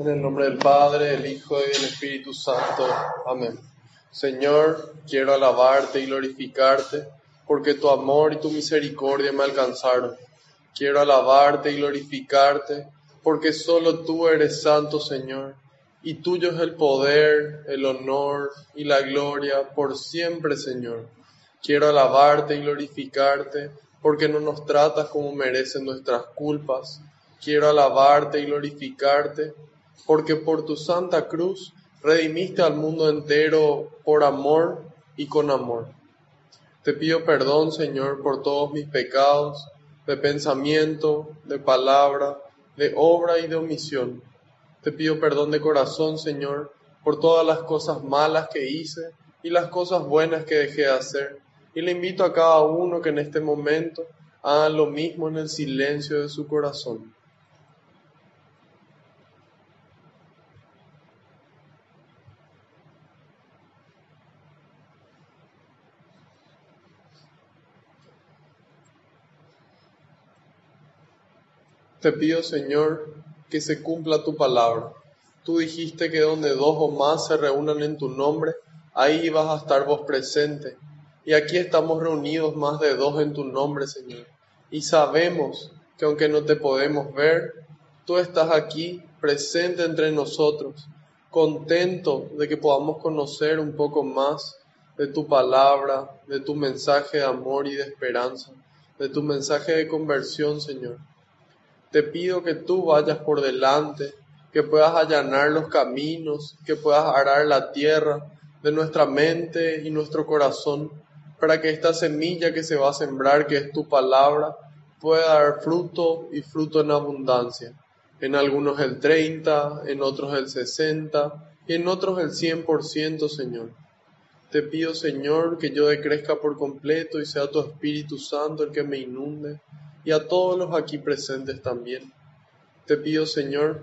En el nombre del Padre, del Hijo y del Espíritu Santo. Amén. Señor, quiero alabarte y glorificarte, porque tu amor y tu misericordia me alcanzaron. Quiero alabarte y glorificarte, porque solo tú eres santo, Señor, y tuyo es el poder, el honor y la gloria por siempre, Señor. Quiero alabarte y glorificarte, porque no nos tratas como merecen nuestras culpas. Quiero alabarte y glorificarte, porque por tu santa cruz redimiste al mundo entero por amor y con amor. Te pido perdón, Señor, por todos mis pecados, de pensamiento, de palabra, de obra y de omisión. Te pido perdón de corazón, Señor, por todas las cosas malas que hice y las cosas buenas que dejé de hacer. Y le invito a cada uno que en este momento haga lo mismo en el silencio de su corazón. Te pido, Señor, que se cumpla tu palabra. Tú dijiste que donde dos o más se reúnan en tu nombre, ahí vas a estar vos presente. Y aquí estamos reunidos más de dos en tu nombre, Señor. Y sabemos que aunque no te podemos ver, tú estás aquí presente entre nosotros, contento de que podamos conocer un poco más de tu palabra, de tu mensaje de amor y de esperanza, de tu mensaje de conversión, Señor. Te pido que tú vayas por delante, que puedas allanar los caminos, que puedas arar la tierra de nuestra mente y nuestro corazón, para que esta semilla que se va a sembrar, que es tu palabra, pueda dar fruto y fruto en abundancia. En algunos el 30, en otros el 60 y en otros el 100%, Señor. Te pido, Señor, que yo decrezca por completo y sea tu Espíritu Santo el que me inunde, y a todos los aquí presentes también. Te pido, Señor,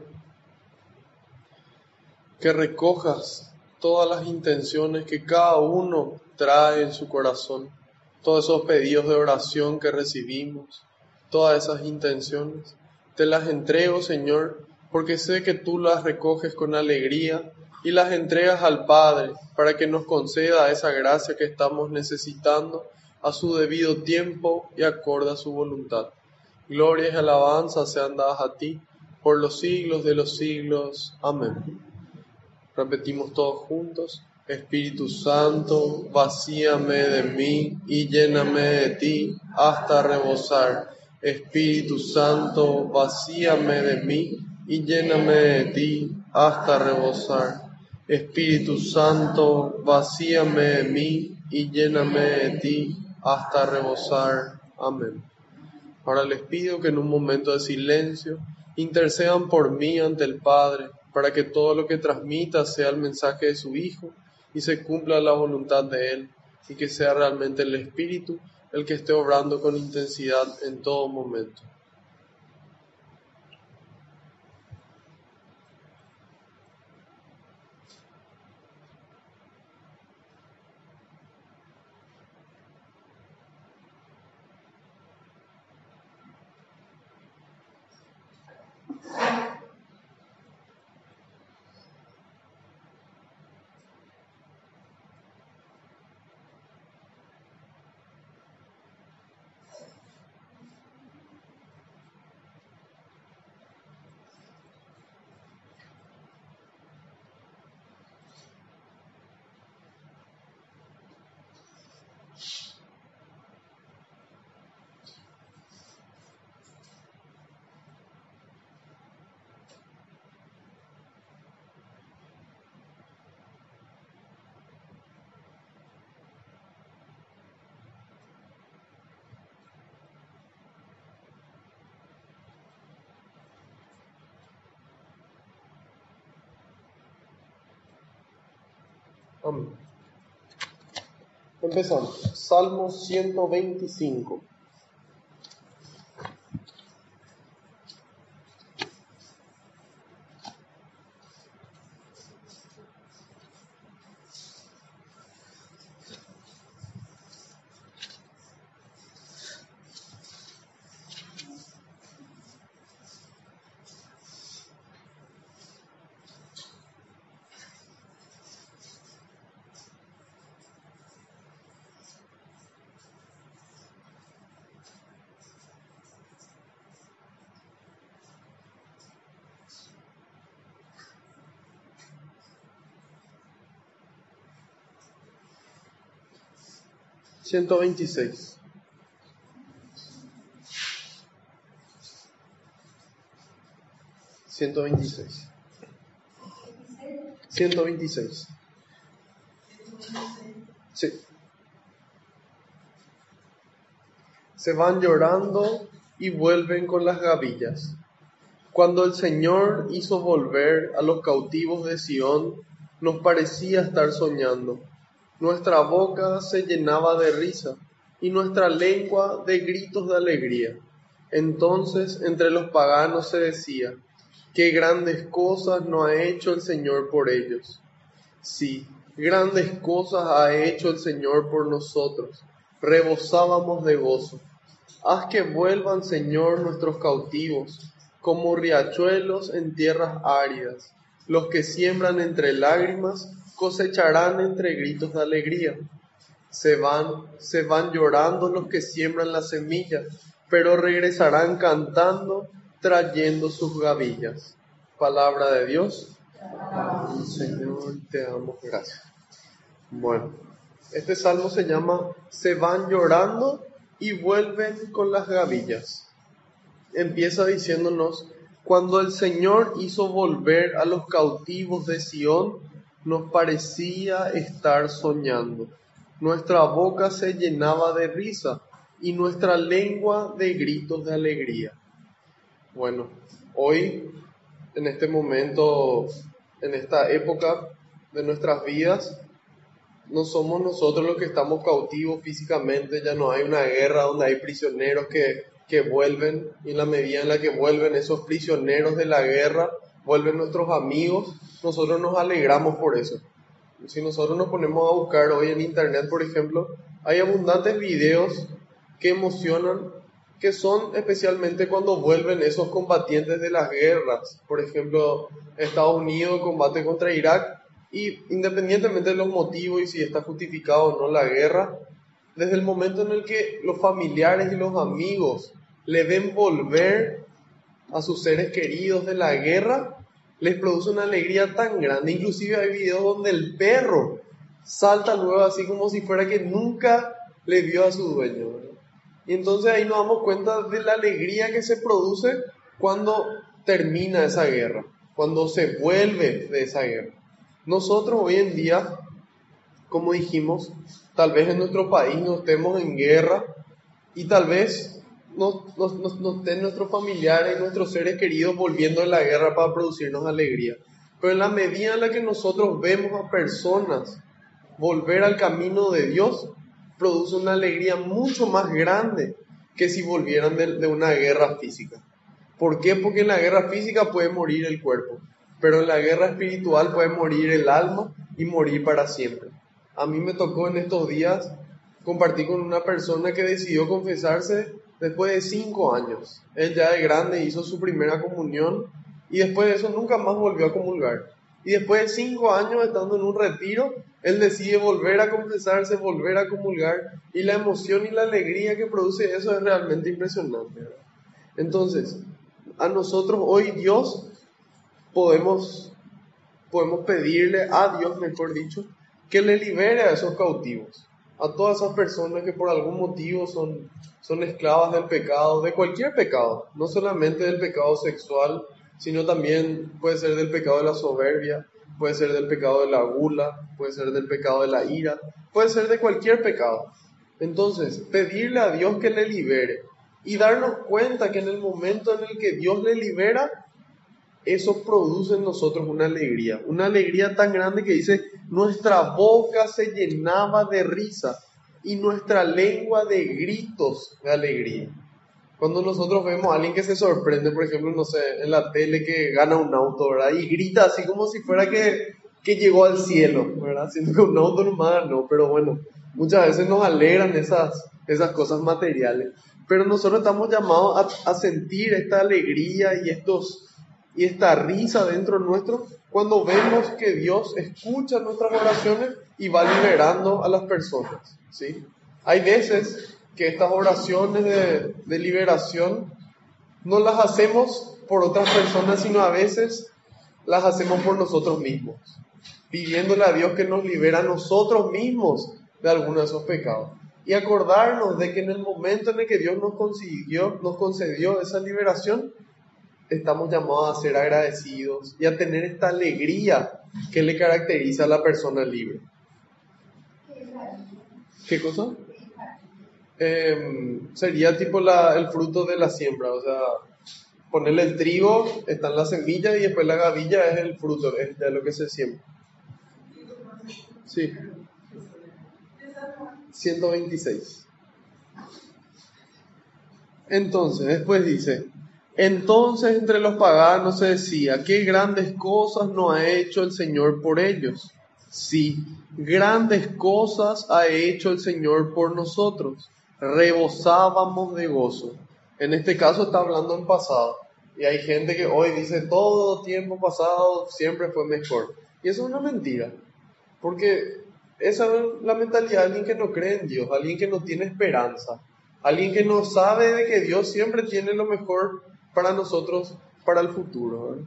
que recojas todas las intenciones que cada uno trae en su corazón, todos esos pedidos de oración que recibimos, todas esas intenciones. Te las entrego, Señor, porque sé que tú las recoges con alegría y las entregas al Padre para que nos conceda esa gracia que estamos necesitando a su debido tiempo y acorde a su voluntad. Gloria y alabanza sean dadas a ti por los siglos de los siglos. Amén. Repetimos todos juntos. Espíritu Santo, vacíame de mí y lléname de ti hasta rebosar. Espíritu Santo, vacíame de mí y lléname de ti hasta rebosar. Espíritu Santo, vacíame de mí y lléname de ti hasta rebosar. Amén. Ahora les pido que en un momento de silencio intercedan por mí ante el Padre, para que todo lo que transmita sea el mensaje de su Hijo y se cumpla la voluntad de Él, y que sea realmente el Espíritu el que esté obrando con intensidad en todo momento. Amén. Empezamos. Salmo 125. 126. Sí. Se van llorando y vuelven con las gavillas. Cuando el Señor hizo volver a los cautivos de Sión, nos parecía estar soñando. Nuestra boca se llenaba de risa y nuestra lengua de gritos de alegría. Entonces entre los paganos se decía: qué grandes cosas no ha hecho el Señor por ellos. Sí, grandes cosas ha hecho el Señor por nosotros. Rebosábamos de gozo. Haz que vuelvan, Señor, nuestros cautivos, como riachuelos en tierras áridas. Los que siembran entre lágrimas cosecharán entre gritos de alegría. Se van llorando los que siembran la semilla, pero regresarán cantando, trayendo sus gavillas. Palabra de Dios. Señor, te damos gracias. Bueno, este salmo se llama Se van llorando y vuelven con las gavillas. Empieza diciéndonos: cuando el Señor hizo volver a los cautivos de Sión, nos parecía estar soñando. Nuestra boca se llenaba de risa y nuestra lengua de gritos de alegría. Bueno, hoy, en este momento, en esta época de nuestras vidas, no somos nosotros los que estamos cautivos físicamente. Ya no hay una guerra donde hay prisioneros que vuelven, y en la medida en la que vuelven esos prisioneros de la guerra, vuelven nuestros amigos, nosotros nos alegramos por eso. Si nosotros nos ponemos a buscar hoy en internet, por ejemplo, hay abundantes videos que emocionan, que son especialmente cuando vuelven esos combatientes de las guerras. Por ejemplo, Estados Unidos combate contra Irak, y independientemente de los motivos y si está justificado o no la guerra, desde el momento en el que los familiares y los amigos le ven volver a sus seres queridos de la guerra, les produce una alegría tan grande. Inclusive hay videos donde el perro salta luego así como si fuera que nunca le vio a su dueño, ¿verdad? Y entonces ahí nos damos cuenta de la alegría que se produce cuando termina esa guerra, cuando se vuelve de esa guerra. Nosotros hoy en día, como dijimos, tal vez en nuestro país no estemos en guerra y tal vez no estén nuestros familiares y nuestros seres queridos volviendo de la guerra para producirnos alegría. Pero en la medida en la que nosotros vemos a personas volver al camino de Dios, produce una alegría mucho más grande que si volvieran de una guerra física. ¿Por qué? Porque en la guerra física puede morir el cuerpo, pero en la guerra espiritual puede morir el alma y morir para siempre. A mí me tocó en estos días compartir con una persona que decidió confesarse después de 5 años. Él ya de grande hizo su primera comunión y después de eso nunca más volvió a comulgar. Y después de 5 años estando en un retiro, él decide volver a confesarse, volver a comulgar, y la emoción y la alegría que produce eso es realmente impresionante, ¿verdad? Entonces, a nosotros hoy Dios podemos pedirle a Dios, mejor dicho, que le libere a esos cautivos, a todas esas personas que por algún motivo son esclavas del pecado, de cualquier pecado, no solamente del pecado sexual, sino también puede ser del pecado de la soberbia, puede ser del pecado de la gula, puede ser del pecado de la ira, puede ser de cualquier pecado. Entonces, pedirle a Dios que le libere y darnos cuenta que en el momento en el que Dios le libera, eso produce en nosotros una alegría tan grande que dice: nuestra boca se llenaba de risa y nuestra lengua de gritos de alegría. Cuando nosotros vemos a alguien que se sorprende, por ejemplo, no sé, en la tele, que gana un auto, ¿verdad? Y grita así como si fuera que llegó al cielo, ¿verdad? Siendo que un auto nomás no, pero bueno, muchas veces nos alegran esas cosas materiales. Pero nosotros estamos llamados a sentir esta alegría y esta risa dentro nuestro cuando vemos que Dios escucha nuestras oraciones y va liberando a las personas, ¿sí? Hay veces que estas oraciones de liberación no las hacemos por otras personas, sino a veces las hacemos por nosotros mismos, pidiéndole a Dios que nos libere a nosotros mismos de algunos de esos pecados. y acordarnos de que en el momento en el que Dios nos concedió esa liberación, estamos llamados a ser agradecidos y a tener esta alegría que le caracteriza a la persona libre. ¿Qué cosa? Sería tipo el fruto de la siembra, o sea, ponerle el trigo, están las semillas y después la gavilla es el fruto, es de lo que se siembra. Sí. 126. Entonces, después dice, entonces entre los paganos se decía, qué grandes cosas no ha hecho el Señor por ellos. Sí, grandes cosas ha hecho el Señor por nosotros. Rebosábamos de gozo. En este caso está hablando en pasado. Y hay gente que hoy dice, todo tiempo pasado siempre fue mejor. Y eso es una mentira. Porque esa es la mentalidad de alguien que no cree en Dios, alguien que no tiene esperanza, alguien que no sabe de que Dios siempre tiene lo mejor para nosotros, para el futuro, ¿verdad?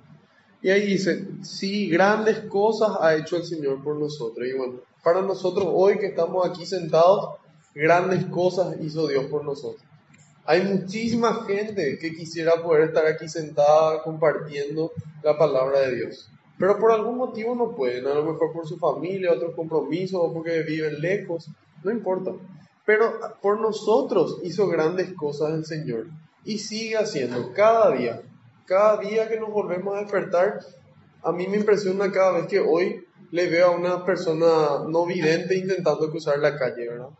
Y ahí dice, sí, grandes cosas ha hecho el Señor por nosotros. Y bueno, para nosotros hoy que estamos aquí sentados, grandes cosas hizo Dios por nosotros. Hay muchísima gente que quisiera poder estar aquí sentada compartiendo la palabra de Dios. Pero por algún motivo no pueden, a lo mejor por su familia, otros compromisos, o porque viven lejos, no importa. Pero por nosotros hizo grandes cosas el Señor y sigue haciendo cada día que nos volvemos a despertar. A mí me impresiona cada vez que hoy le veo a una persona no vidente intentando cruzar la calle, ¿verdad?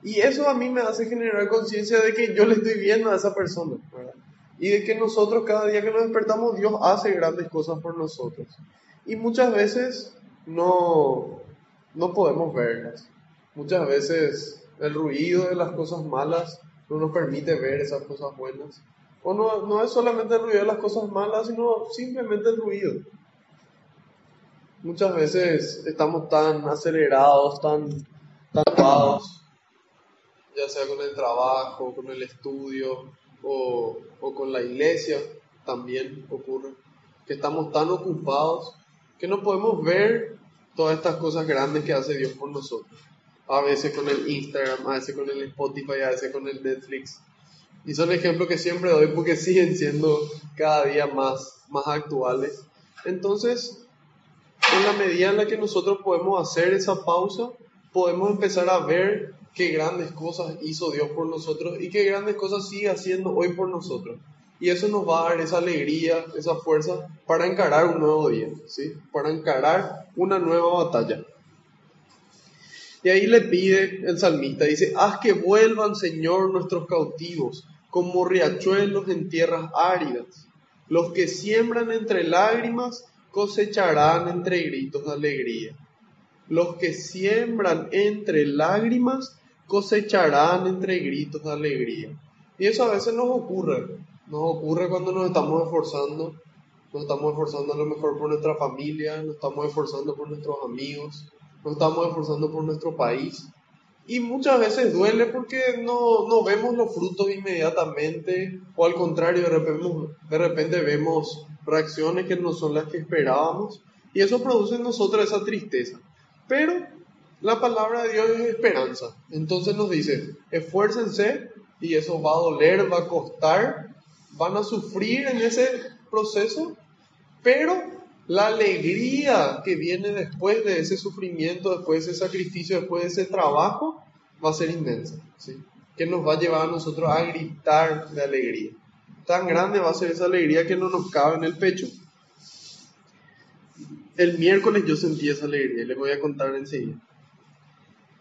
Y eso a mí me hace generar conciencia de que yo le estoy viendo a esa persona, ¿verdad? Y de que nosotros cada día que nos despertamos, Dios hace grandes cosas por nosotros. Y muchas veces no podemos verlas. Muchas veces el ruido de las cosas malas no nos permite ver esas cosas buenas. O no es solamente el ruido de las cosas malas, sino simplemente el ruido. Muchas veces estamos tan acelerados, tan ocupados, ya sea con el trabajo, con el estudio o con la iglesia, también ocurre, que estamos tan ocupados que no podemos ver todas estas cosas grandes que hace Dios por nosotros. A veces con el Instagram, a veces con el Spotify, a veces con el Netflix. Y son ejemplos que siempre doy porque siguen siendo cada día más actuales. Entonces, en la medida en la que nosotros podemos hacer esa pausa, podemos empezar a ver qué grandes cosas hizo Dios por nosotros y qué grandes cosas sigue haciendo hoy por nosotros. Y eso nos va a dar esa alegría, esa fuerza para encarar un nuevo día, ¿sí? Para encarar una nueva batalla. Y ahí le pide el salmista, dice, haz que vuelvan, Señor, nuestros cautivos, como riachuelos en tierras áridas. Los que siembran entre lágrimas cosecharán entre gritos de alegría. Los que siembran entre lágrimas cosecharán entre gritos de alegría. Y eso a veces nos ocurre cuando nos estamos esforzando a lo mejor por nuestra familia, nos estamos esforzando por nuestros amigos, nos estamos esforzando por nuestro país. Y muchas veces duele porque no vemos los frutos inmediatamente, o al contrario, de repente vemos reacciones que no son las que esperábamos, y eso produce en nosotros esa tristeza. Pero la palabra de Dios es esperanza. Entonces nos dice, esfuércense, y eso va a doler, va a costar, van a sufrir en ese proceso, pero la alegría que viene después de ese sufrimiento, después de ese sacrificio, después de ese trabajo, va a ser inmensa, ¿sí? Que nos va a llevar a nosotros a gritar de alegría. Tan grande va a ser esa alegría que no nos cabe en el pecho. El miércoles yo sentí esa alegría, les voy a contar enseguida.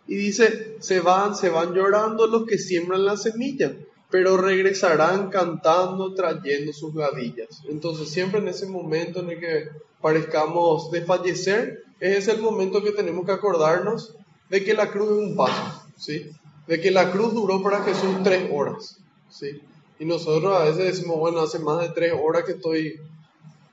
Y dice, se van llorando los que siembran la semilla, pero regresarán cantando, trayendo sus gavillas. Entonces siempre en ese momento en el que parezcamos desfallecer, ese es el momento que tenemos que acordarnos de que la cruz es un paso, ¿sí? De que la cruz duró para Jesús 3 horas, ¿sí? Y nosotros a veces decimos, bueno, hace más de 3 horas que estoy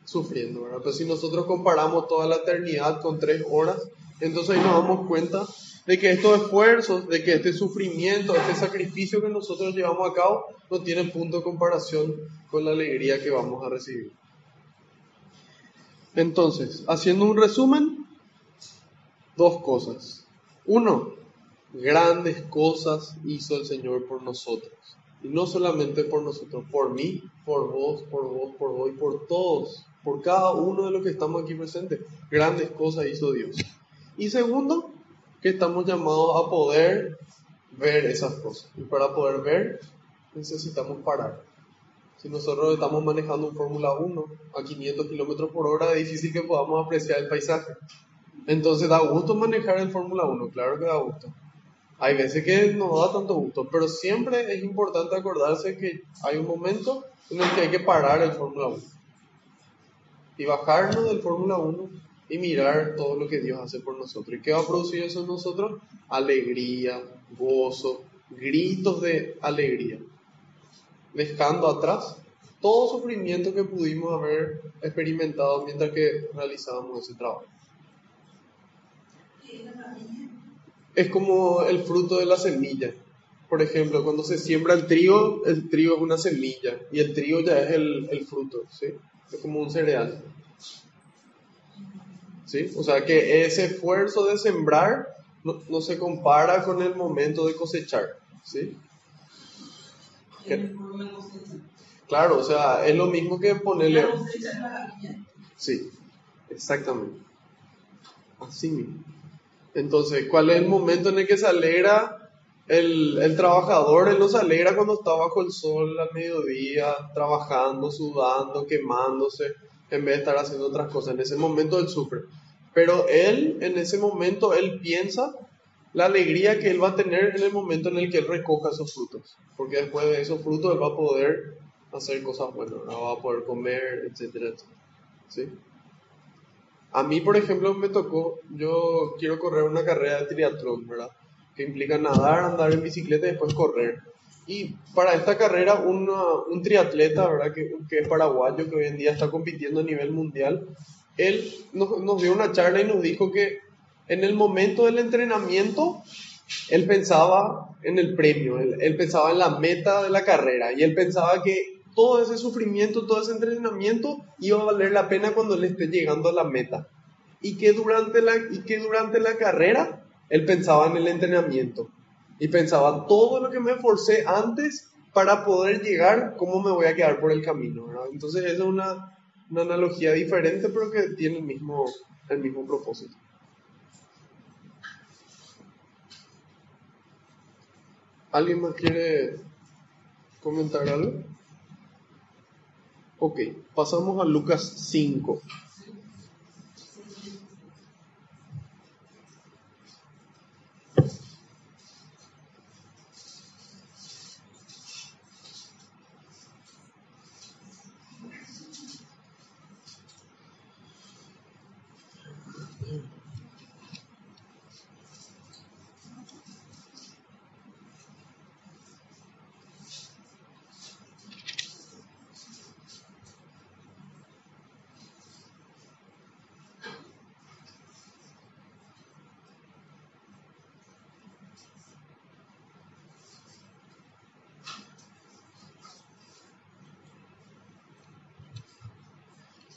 sufriendo, ¿verdad? Pero si nosotros comparamos toda la eternidad con 3 horas, entonces ahí nos damos cuenta de que estos esfuerzos, de que este sufrimiento, este sacrificio que nosotros llevamos a cabo, no tiene punto de comparación con la alegría que vamos a recibir. Entonces, haciendo un resumen, 2 cosas. 1, Grandes cosas hizo el Señor por nosotros. Y no solamente por nosotros, por mí, por vos, y por todos, por cada uno de los que estamos aquí presentes. Grandes cosas hizo Dios. Y segundo, que estamos llamados a poder ver esas cosas. Y para poder ver, necesitamos parar. Si nosotros estamos manejando un Fórmula 1 a 500 kilómetros por hora, es difícil que podamos apreciar el paisaje. Entonces, ¿da gusto manejar el Fórmula 1? Claro que da gusto. Hay veces que no da tanto gusto, pero siempre es importante acordarse que hay un momento en el que hay que parar el Fórmula 1 y bajarnos del Fórmula 1 y mirar todo lo que Dios hace por nosotros. ¿Y qué va a producir eso en nosotros? Alegría, gozo, gritos de alegría, dejando atrás todo sufrimiento que pudimos haber experimentado mientras que realizábamos ese trabajo. Es como el fruto de la semilla. Por ejemplo, cuando se siembra el trigo es una semilla y el trigo ya es el fruto, ¿sí? Es como un cereal, ¿sí? O sea que ese esfuerzo de sembrar no se compara con el momento de cosechar, ¿sí? Claro, o sea, es lo mismo que ponerle... Sí, exactamente. Así mismo. Entonces, ¿cuál es el momento en el que se alegra el trabajador? Él no se alegra cuando está bajo el sol al mediodía, trabajando, sudando, quemándose, en vez de estar haciendo otras cosas. En ese momento él sufre. Pero él, en ese momento, él piensa la alegría que él va a tener en el momento en el que él recoja esos frutos. Porque después de esos frutos él va a poder hacer cosas buenas, ¿no? Va a poder comer, etcétera, etcétera. ¿Sí? A mí, por ejemplo, me tocó, yo quiero correr una carrera de triatlón, ¿verdad? Que implica nadar, andar en bicicleta y después correr. Y para esta carrera, un triatleta, ¿verdad? Que es paraguayo, que hoy en día está compitiendo a nivel mundial, él nos dio una charla y nos dijo que en el momento del entrenamiento, él pensaba en el premio, él pensaba en la meta de la carrera y él pensaba que todo ese sufrimiento, todo ese entrenamiento iba a valer la pena cuando él esté llegando a la meta. Y que durante la carrera él pensaba en el entrenamiento y pensaba todo lo que me esforcé antes para poder llegar, cómo me voy a quedar por el camino, ¿verdad? Entonces esa es una analogía diferente, pero que tiene el mismo propósito. ¿Alguien más quiere comentar algo? Ok, pasamos a Lucas 5.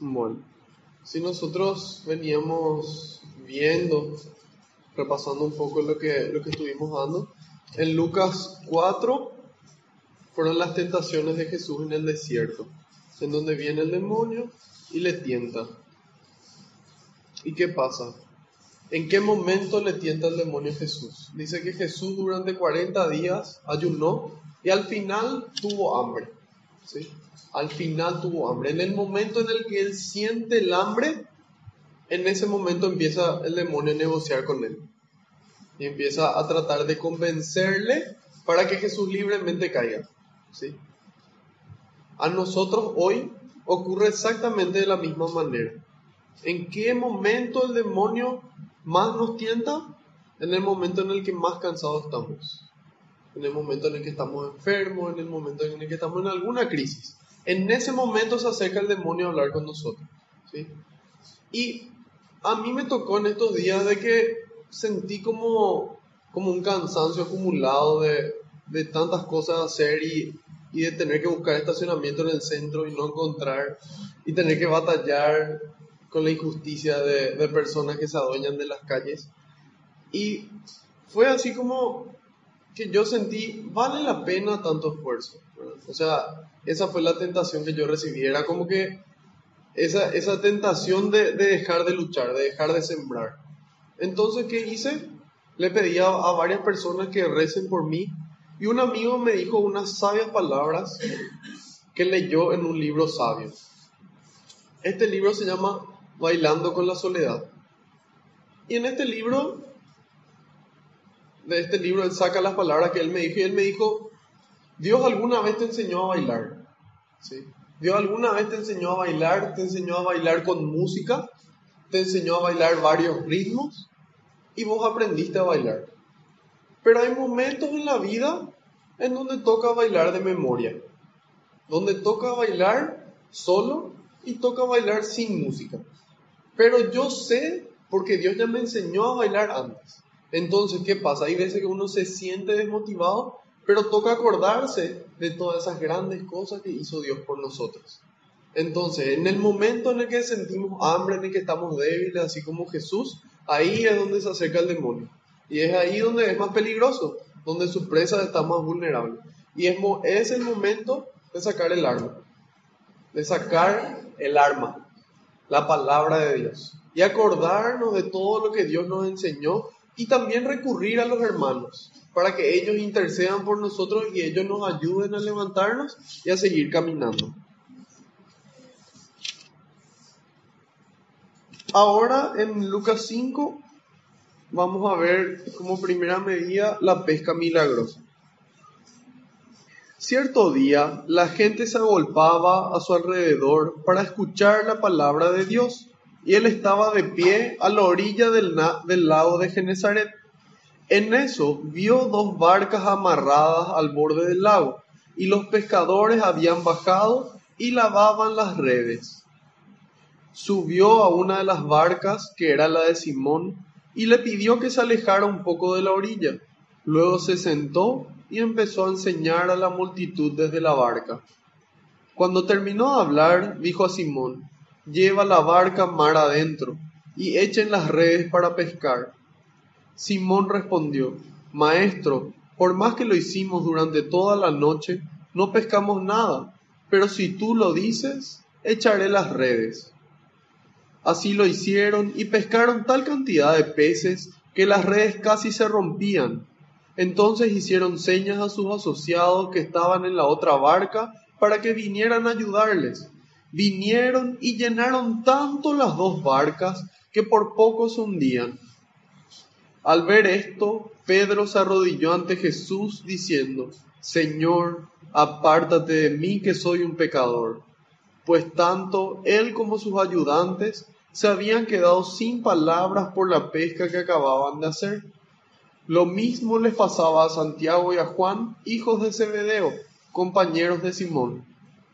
Bueno, si nosotros veníamos viendo, repasando un poco lo que estuvimos dando, en Lucas 4 fueron las tentaciones de Jesús en el desierto, en donde viene el demonio y le tienta. ¿Y qué pasa? ¿En qué momento le tienta el demonio a Jesús? Dice que Jesús durante 40 días ayunó y al final tuvo hambre, ¿sí? Al final tuvo hambre. En el momento en el que él siente el hambre, en ese momento empieza el demonio a negociar con él. Y empieza a tratar de convencerle para que Jesús libremente caiga, ¿sí? A nosotros hoy ocurre exactamente de la misma manera. ¿En qué momento el demonio más nos tienta? En el momento en el que más cansados estamos. En el momento en el que estamos enfermos, en el momento en el que estamos en alguna crisis. En ese momento se acerca el demonio a hablar con nosotros, ¿sí? Y a mí me tocó en estos días de que sentí como un cansancio acumulado de tantas cosas a hacer y de tener que buscar estacionamiento en el centro y no encontrar, y tener que batallar con la injusticia de personas que se adueñan de las calles. Y fue así como que yo sentí, vale la pena tanto esfuerzo, ¿verdad? O sea, esa fue la tentación que yo recibí, era como que esa tentación de dejar de luchar, de dejar de sembrar. Entonces, ¿qué hice? Le pedí a varias personas que recen por mí, y un amigo me dijo unas sabias palabras que leyó en un libro sabio. Este libro se llama Bailando con la Soledad. Y en este libro, él saca las palabras que él me dijo, y él me dijo, Dios alguna vez te enseñó a bailar, ¿sí? Dios alguna vez te enseñó a bailar con música, te enseñó a bailar varios ritmos, y vos aprendiste a bailar. Pero hay momentos en la vida en donde toca bailar de memoria, donde toca bailar solo y toca bailar sin música. Pero yo sé, porque Dios ya me enseñó a bailar antes. Entonces, ¿qué pasa? Hay veces que uno se siente desmotivado, pero toca acordarse de todas esas grandes cosas que hizo Dios por nosotros. Entonces, en el momento en el que sentimos hambre, en el que estamos débiles, así como Jesús, ahí es donde se acerca el demonio. Y es ahí donde es más peligroso, donde su presa está más vulnerable. Y es el momento de sacar el arma. La palabra de Dios. Y acordarnos de todo lo que Dios nos enseñó. Y también recurrir a los hermanos, para que ellos intercedan por nosotros y ellos nos ayuden a levantarnos y a seguir caminando. Ahora en Lucas 5 vamos a ver como primera medida la pesca milagrosa. Cierto día la gente se agolpaba a su alrededor para escuchar la palabra de Dios, y él estaba de pie a la orilla del lago de Genesaret. En eso vio 2 barcas amarradas al borde del lago, y los pescadores habían bajado y lavaban las redes. Subió a una de las barcas, que era la de Simón, y le pidió que se alejara un poco de la orilla. Luego se sentó y empezó a enseñar a la multitud desde la barca. Cuando terminó de hablar, dijo a Simón: «Lleva la barca mar adentro y echen las redes para pescar». Simón respondió: «Maestro, por más que lo hicimos durante toda la noche, no pescamos nada, pero si tú lo dices, echaré las redes». Así lo hicieron y pescaron tal cantidad de peces que las redes casi se rompían. Entonces hicieron señas a sus asociados que estaban en la otra barca para que vinieran a ayudarles. Vinieron y llenaron tanto las 2 barcas que por poco se hundían. Al ver esto, Pedro se arrodilló ante Jesús diciendo: «Señor, apártate de mí que soy un pecador». Pues tanto él como sus ayudantes se habían quedado sin palabras por la pesca que acababan de hacer. Lo mismo les pasaba a Santiago y a Juan, hijos de Zebedeo, compañeros de Simón.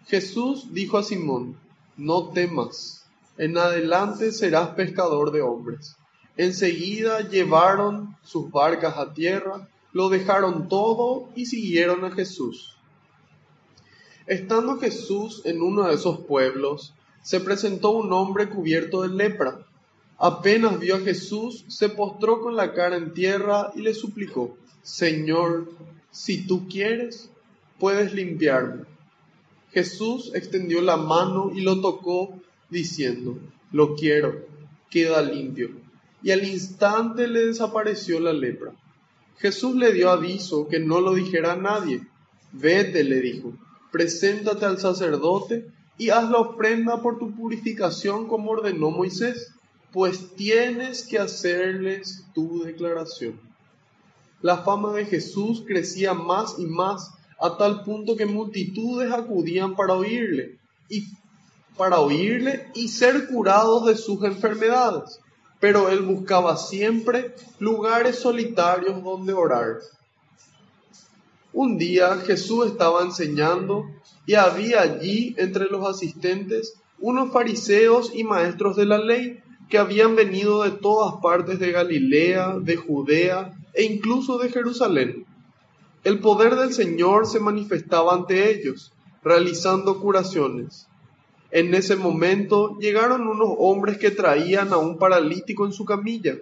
Jesús dijo a Simón: «No temas, en adelante serás pescador de hombres». Enseguida llevaron sus barcas a tierra, lo dejaron todo y siguieron a Jesús. Estando Jesús en uno de esos pueblos, se presentó un hombre cubierto de lepra. Apenas vio a Jesús, se postró con la cara en tierra y le suplicó: «Señor, si tú quieres, puedes limpiarme». Jesús extendió la mano y lo tocó, diciendo: «Lo quiero, queda limpio». Y al instante le desapareció la lepra. Jesús le dio aviso que no lo dijera a nadie. «Vete», le dijo, «preséntate al sacerdote y haz la ofrenda por tu purificación como ordenó Moisés, pues tienes que hacerles tu declaración». La fama de Jesús crecía más y más, a tal punto que multitudes acudían para oírle y ser curados de sus enfermedades. Pero él buscaba siempre lugares solitarios donde orar. Un día Jesús estaba enseñando y había allí entre los asistentes unos fariseos y maestros de la ley que habían venido de todas partes de Galilea, de Judea e incluso de Jerusalén. El poder del Señor se manifestaba ante ellos, realizando curaciones. En ese momento llegaron unos hombres que traían a un paralítico en su camilla.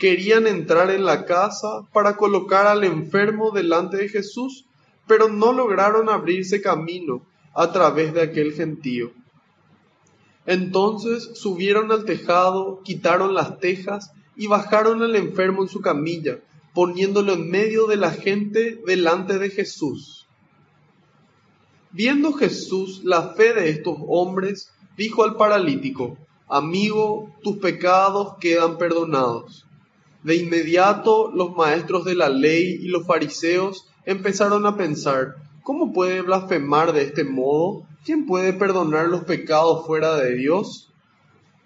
querían entrar en la casa para colocar al enfermo delante de Jesús, pero no lograron abrirse camino a través de aquel gentío. Entonces subieron al tejado, quitaron las tejas y bajaron al enfermo en su camilla, poniéndolo en medio de la gente delante de Jesús. Viendo Jesús la fe de estos hombres, dijo al paralítico: Amigo, tus pecados quedan perdonados. De inmediato los maestros de la ley y los fariseos empezaron a pensar: ¿cómo puede blasfemar de este modo? ¿Quién puede perdonar los pecados fuera de Dios?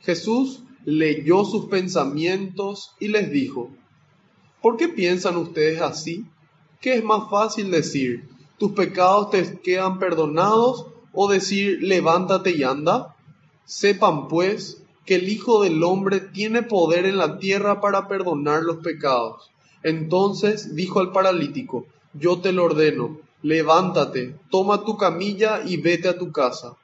Jesús leyó sus pensamientos y les dijo: ¿por qué piensan ustedes así? ¿Qué es más fácil decir: tus pecados te quedan perdonados, o decir: levántate y anda? Sepan pues que el Hijo del Hombre tiene poder en la tierra para perdonar los pecados. Entonces dijo al paralítico: yo te lo ordeno, levántate, toma tu camilla y vete a tu casa.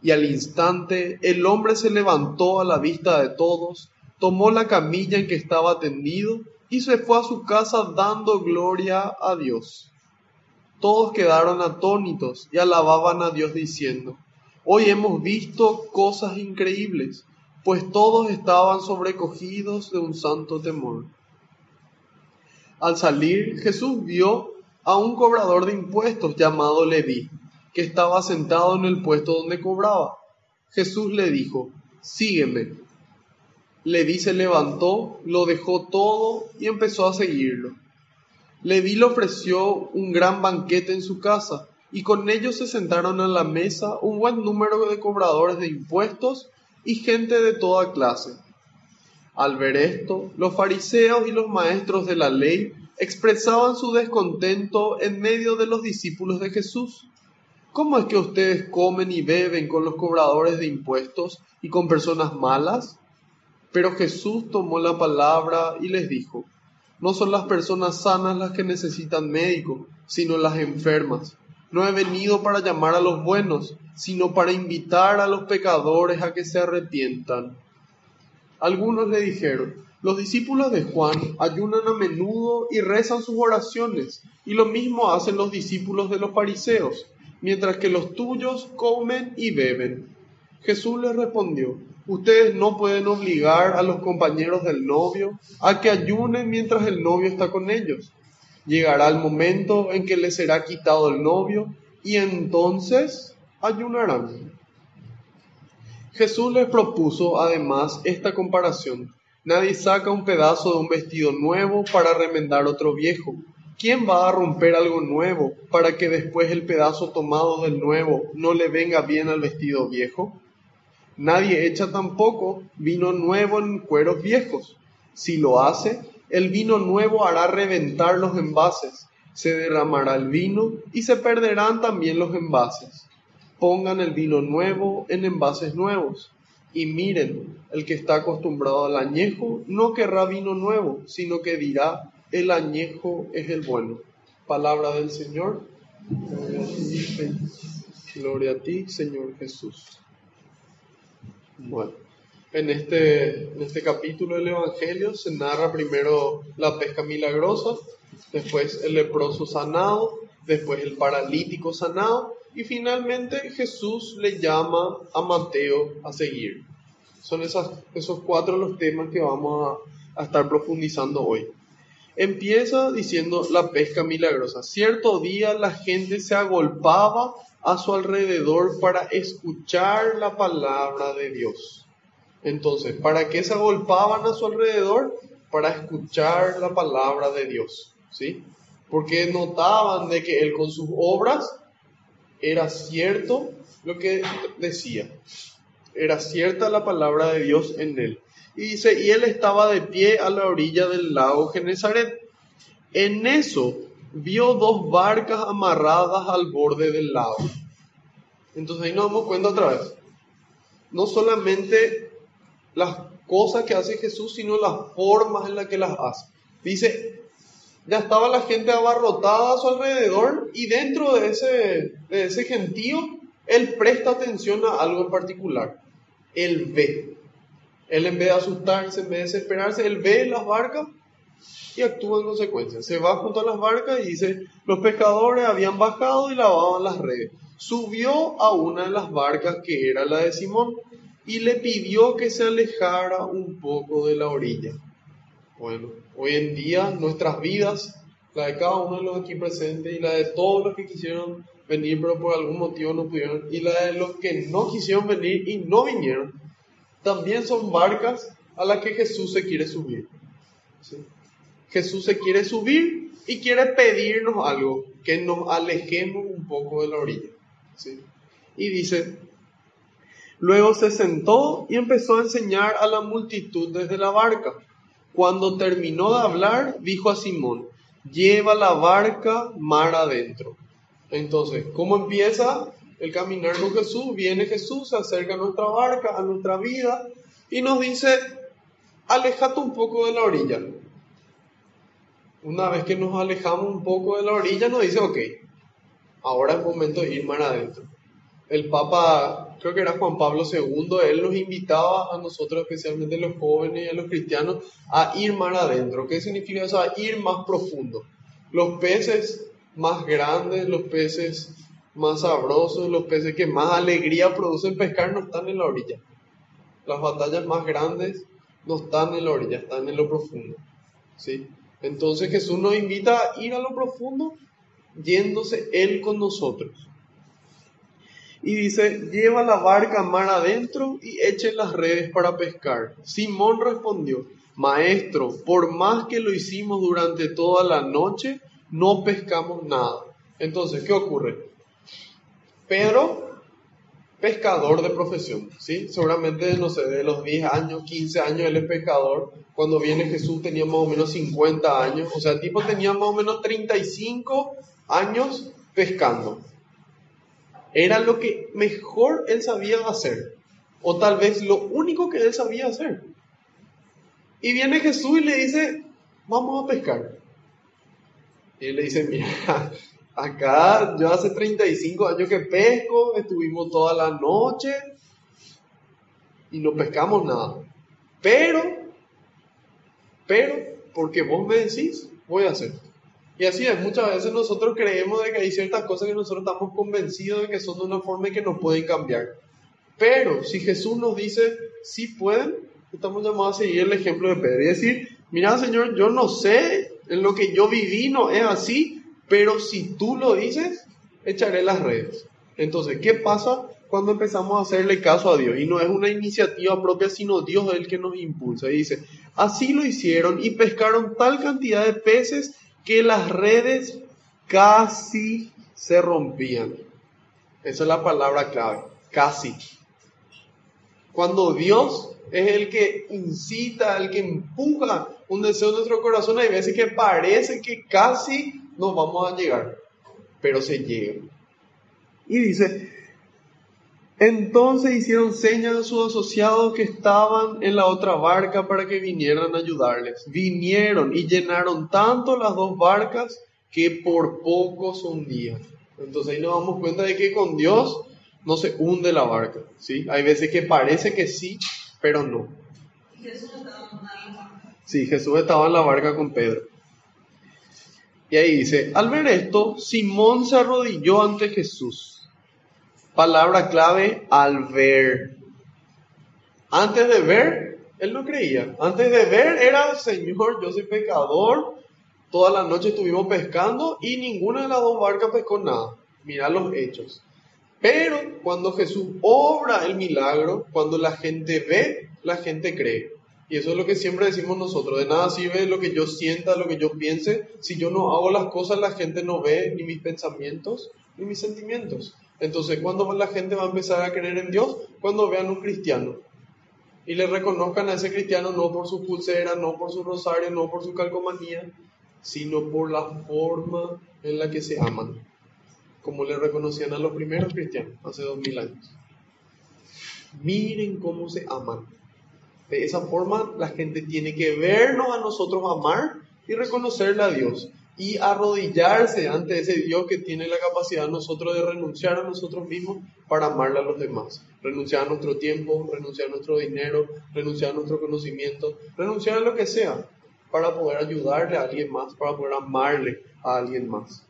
Y al instante el hombre se levantó a la vista de todos, tomó la camilla en que estaba tendido y se fue a su casa dando gloria a Dios. Todos quedaron atónitos y alababan a Dios diciendo: hoy hemos visto cosas increíbles, pues todos estaban sobrecogidos de un santo temor. Al salir, Jesús vio a un cobrador de impuestos llamado Leví, que estaba sentado en el puesto donde cobraba. Jesús le dijo: sígueme. Leví se levantó, lo dejó todo y empezó a seguirlo. Leví le ofreció un gran banquete en su casa, y con ellos se sentaron a la mesa un buen número de cobradores de impuestos y gente de toda clase. Al ver esto, los fariseos y los maestros de la ley expresaban su descontento en medio de los discípulos de Jesús. ¿Cómo es que ustedes comen y beben con los cobradores de impuestos y con personas malas? Pero Jesús tomó la palabra y les dijo: no son las personas sanas las que necesitan médico, sino las enfermas. No he venido para llamar a los buenos, sino para invitar a los pecadores a que se arrepientan. Algunos le dijeron: los discípulos de Juan ayunan a menudo y rezan sus oraciones, y lo mismo hacen los discípulos de los fariseos, mientras que los tuyos comen y beben. Jesús les respondió: ustedes no pueden obligar a los compañeros del novio a que ayunen mientras el novio está con ellos. Llegará el momento en que les será quitado el novio, y entonces ayunarán. Jesús les propuso además esta comparación: nadie saca un pedazo de un vestido nuevo para remendar otro viejo. ¿Quién va a romper algo nuevo para que después el pedazo tomado del nuevo no le venga bien al vestido viejo? Nadie echa tampoco vino nuevo en cueros viejos. Si lo hace, el vino nuevo hará reventar los envases, se derramará el vino y se perderán también los envases. Pongan el vino nuevo en envases nuevos. Y miren, el que está acostumbrado al añejo no querrá vino nuevo, sino que dirá: el añejo es el bueno. Palabra del Señor. Gloria a ti, Señor Jesús. Bueno, en este capítulo del Evangelio se narra primero la pesca milagrosa, después el leproso sanado, después el paralítico sanado, y finalmente Jesús le llama a Mateo a seguir. Son esos cuatro los temas que vamos a estar profundizando hoy. Empieza diciendo la pesca milagrosa. Cierto día la gente se agolpaba a su alrededor para escuchar la palabra de Dios. Entonces, ¿para qué se agolpaban a su alrededor? Para escuchar la palabra de Dios, ¿sí? Porque notaban de que él con sus obras era cierto lo que decía. Era cierta la palabra de Dios en él. Y dice: y él estaba de pie a la orilla del lago Genesaret. En eso vio dos barcas amarradas al borde del lago. Entonces ahí nos damos cuenta otra vez. No solamente las cosas que hace Jesús, sino las formas en las que las hace. Dice: ya estaba la gente abarrotada a su alrededor, y dentro de ese gentío, él presta atención a algo en particular. Él ve. Él, en vez de asustarse, en vez de desesperarse, él ve las barcas y actúa en consecuencia. Se va junto a las barcas y dice: los pescadores habían bajado y lavaban las redes. Subió a una de las barcas, que era la de Simón, y le pidió que se alejara un poco de la orilla. Bueno, hoy en día nuestras vidas, la de cada uno de los aquí presentes y la de todos los que quisieron venir pero por algún motivo no pudieron, y la de los que no quisieron venir y no vinieron, también son barcas a las que Jesús se quiere subir. ¿Sí? Jesús se quiere subir y quiere pedirnos algo: que nos alejemos un poco de la orilla. ¿Sí? Y dice: luego se sentó y empezó a enseñar a la multitud desde la barca. Cuando terminó de hablar, dijo a Simón: lleva la barca mar adentro. Entonces, ¿cómo empieza el caminar con Jesús? Viene Jesús, se acerca a nuestra barca, a nuestra vida, y nos dice: aléjate un poco de la orilla. Una vez que nos alejamos un poco de la orilla, nos dice: ok, ahora es momento de ir mar adentro. El Papa, creo que era Juan Pablo II, él nos invitaba a nosotros, especialmente los jóvenes y a los cristianos, a ir mar adentro. ¿Qué significa eso? A ir más profundo. Los peces más grandes, los peces más sabrosos, los peces que más alegría producen pescar no están en la orilla. Las batallas más grandes no están en la orilla, están en lo profundo. ¿Sí? Entonces Jesús nos invita a ir a lo profundo, yéndose Él con nosotros. Y dice: lleva la barca mar adentro y echen las redes para pescar. Simón respondió: maestro, por más que lo hicimos durante toda la noche, no pescamos nada. Entonces, ¿qué ocurre? Pedro, pescador de profesión, ¿sí? Seguramente, no sé, de los 10 años, 15 años, él es pescador. Cuando viene Jesús tenía más o menos 50 años. O sea, el tipo tenía más o menos 35 años pescando. Era lo que mejor él sabía hacer, o tal vez lo único que él sabía hacer. Y viene Jesús y le dice: vamos a pescar. Y él le dice: mira, acá yo hace 35 años que pesco, estuvimos toda la noche y no pescamos nada. Pero, porque vos me decís, voy a hacer. Y así es, muchas veces nosotros creemos de que hay ciertas cosas que nosotros estamos convencidos de que son de una forma y que no pueden cambiar. Pero si Jesús nos dice: sí pueden, estamos llamados a seguir el ejemplo de Pedro y decir: mira, Señor, yo no sé, en lo que yo viví no es así, pero si tú lo dices, echaré las redes. Entonces, ¿qué pasa cuando empezamos a hacerle caso a Dios? Y no es una iniciativa propia, sino Dios es el que nos impulsa. Y dice: así lo hicieron y pescaron tal cantidad de peces que las redes casi se rompían. Esa es la palabra clave: casi. Cuando Dios es el que incita, el que empuja un deseo en nuestro corazón, hay veces que parece que casi nos vamos a llegar, pero se llega. Y dice: entonces hicieron señas a sus asociados que estaban en la otra barca para que vinieran a ayudarles. Vinieron y llenaron tanto las dos barcas que por poco se hundían. Entonces ahí nos damos cuenta de que con Dios no se hunde la barca, ¿sí? Hay veces que parece que sí, pero no. Sí, Jesús estaba en la barca con Pedro. Y ahí dice: al ver esto, Simón se arrodilló ante Jesús. Palabra clave: al ver. Antes de ver, él no creía. Antes de ver era: Señor, yo soy pecador, toda la noche estuvimos pescando y ninguna de las dos barcas pescó nada. Mirá los hechos. Pero cuando Jesús obra el milagro, cuando la gente ve, la gente cree. Y eso es lo que siempre decimos nosotros: de nada sirve lo que yo sienta, lo que yo piense, si yo no hago las cosas, la gente no ve ni mis pensamientos ni mis sentimientos. Entonces, ¿cuándo la gente va a empezar a creer en Dios? Cuando vean un cristiano y le reconozcan a ese cristiano no por su pulsera, no por su rosario, no por su calcomanía, sino por la forma en la que se aman, como le reconocían a los primeros cristianos hace 2000 años. Miren cómo se aman. De esa forma la gente tiene que vernos a nosotros amar y reconocerle a Dios. y arrodillarse ante ese Dios que tiene la capacidad nosotros de renunciar a nosotros mismos para amarle a los demás. Renunciar a nuestro tiempo, renunciar a nuestro dinero, renunciar a nuestro conocimiento, renunciar a lo que sea para poder ayudarle a alguien más, para poder amarle a alguien más.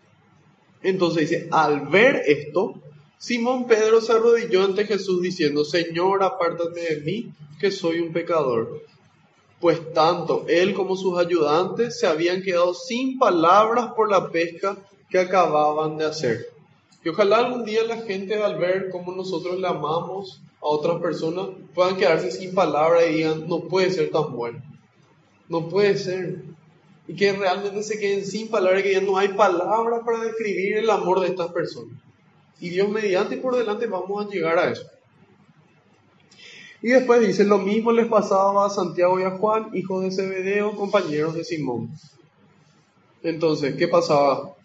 Entonces dice, al ver esto, Simón Pedro se arrodilló ante Jesús diciendo, Señor, apártate de mí, que soy un pecador. Pues tanto él como sus ayudantes se habían quedado sin palabras por la pesca que acababan de hacer. Y ojalá algún día la gente, al ver cómo nosotros le amamos a otras personas, puedan quedarse sin palabras y digan, no puede ser tan bueno, no puede ser. Y que realmente se queden sin palabras, que ya no hay palabras para describir el amor de estas personas. Y Dios mediante y por delante vamos a llegar a eso. Y después dice, lo mismo les pasaba a Santiago y a Juan, hijos de Zebedeo, compañeros de Simón. Entonces, ¿qué pasaba?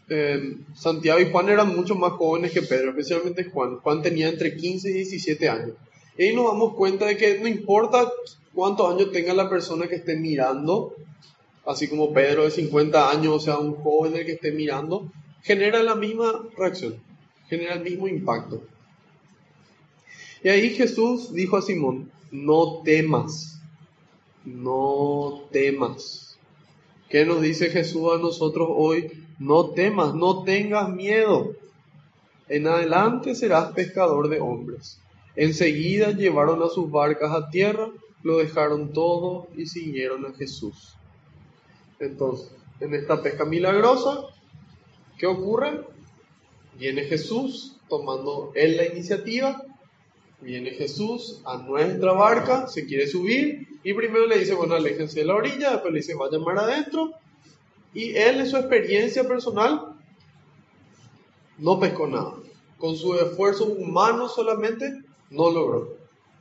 Santiago y Juan eran mucho más jóvenes que Pedro, especialmente Juan. Juan tenía entre 15 y 17 años. Y ahí nos damos cuenta de que no importa cuántos años tenga la persona que esté mirando, así como Pedro de 50 años, o sea, un joven el que esté mirando, genera la misma reacción, genera el mismo impacto. Y ahí Jesús dijo a Simón, no temas, no temas. ¿Qué nos dice Jesús a nosotros hoy? No temas, no tengas miedo. En adelante serás pescador de hombres. Enseguida llevaron a sus barcas a tierra, lo dejaron todo y siguieron a Jesús. Entonces, en esta pesca milagrosa, ¿qué ocurre? Viene Jesús tomando él la iniciativa. Viene Jesús a nuestra barca, se quiere subir y primero le dice, bueno, aléjense de la orilla, después le dice, vayan mar adentro. Y él en su experiencia personal no pescó nada. Con su esfuerzo humano solamente no logró.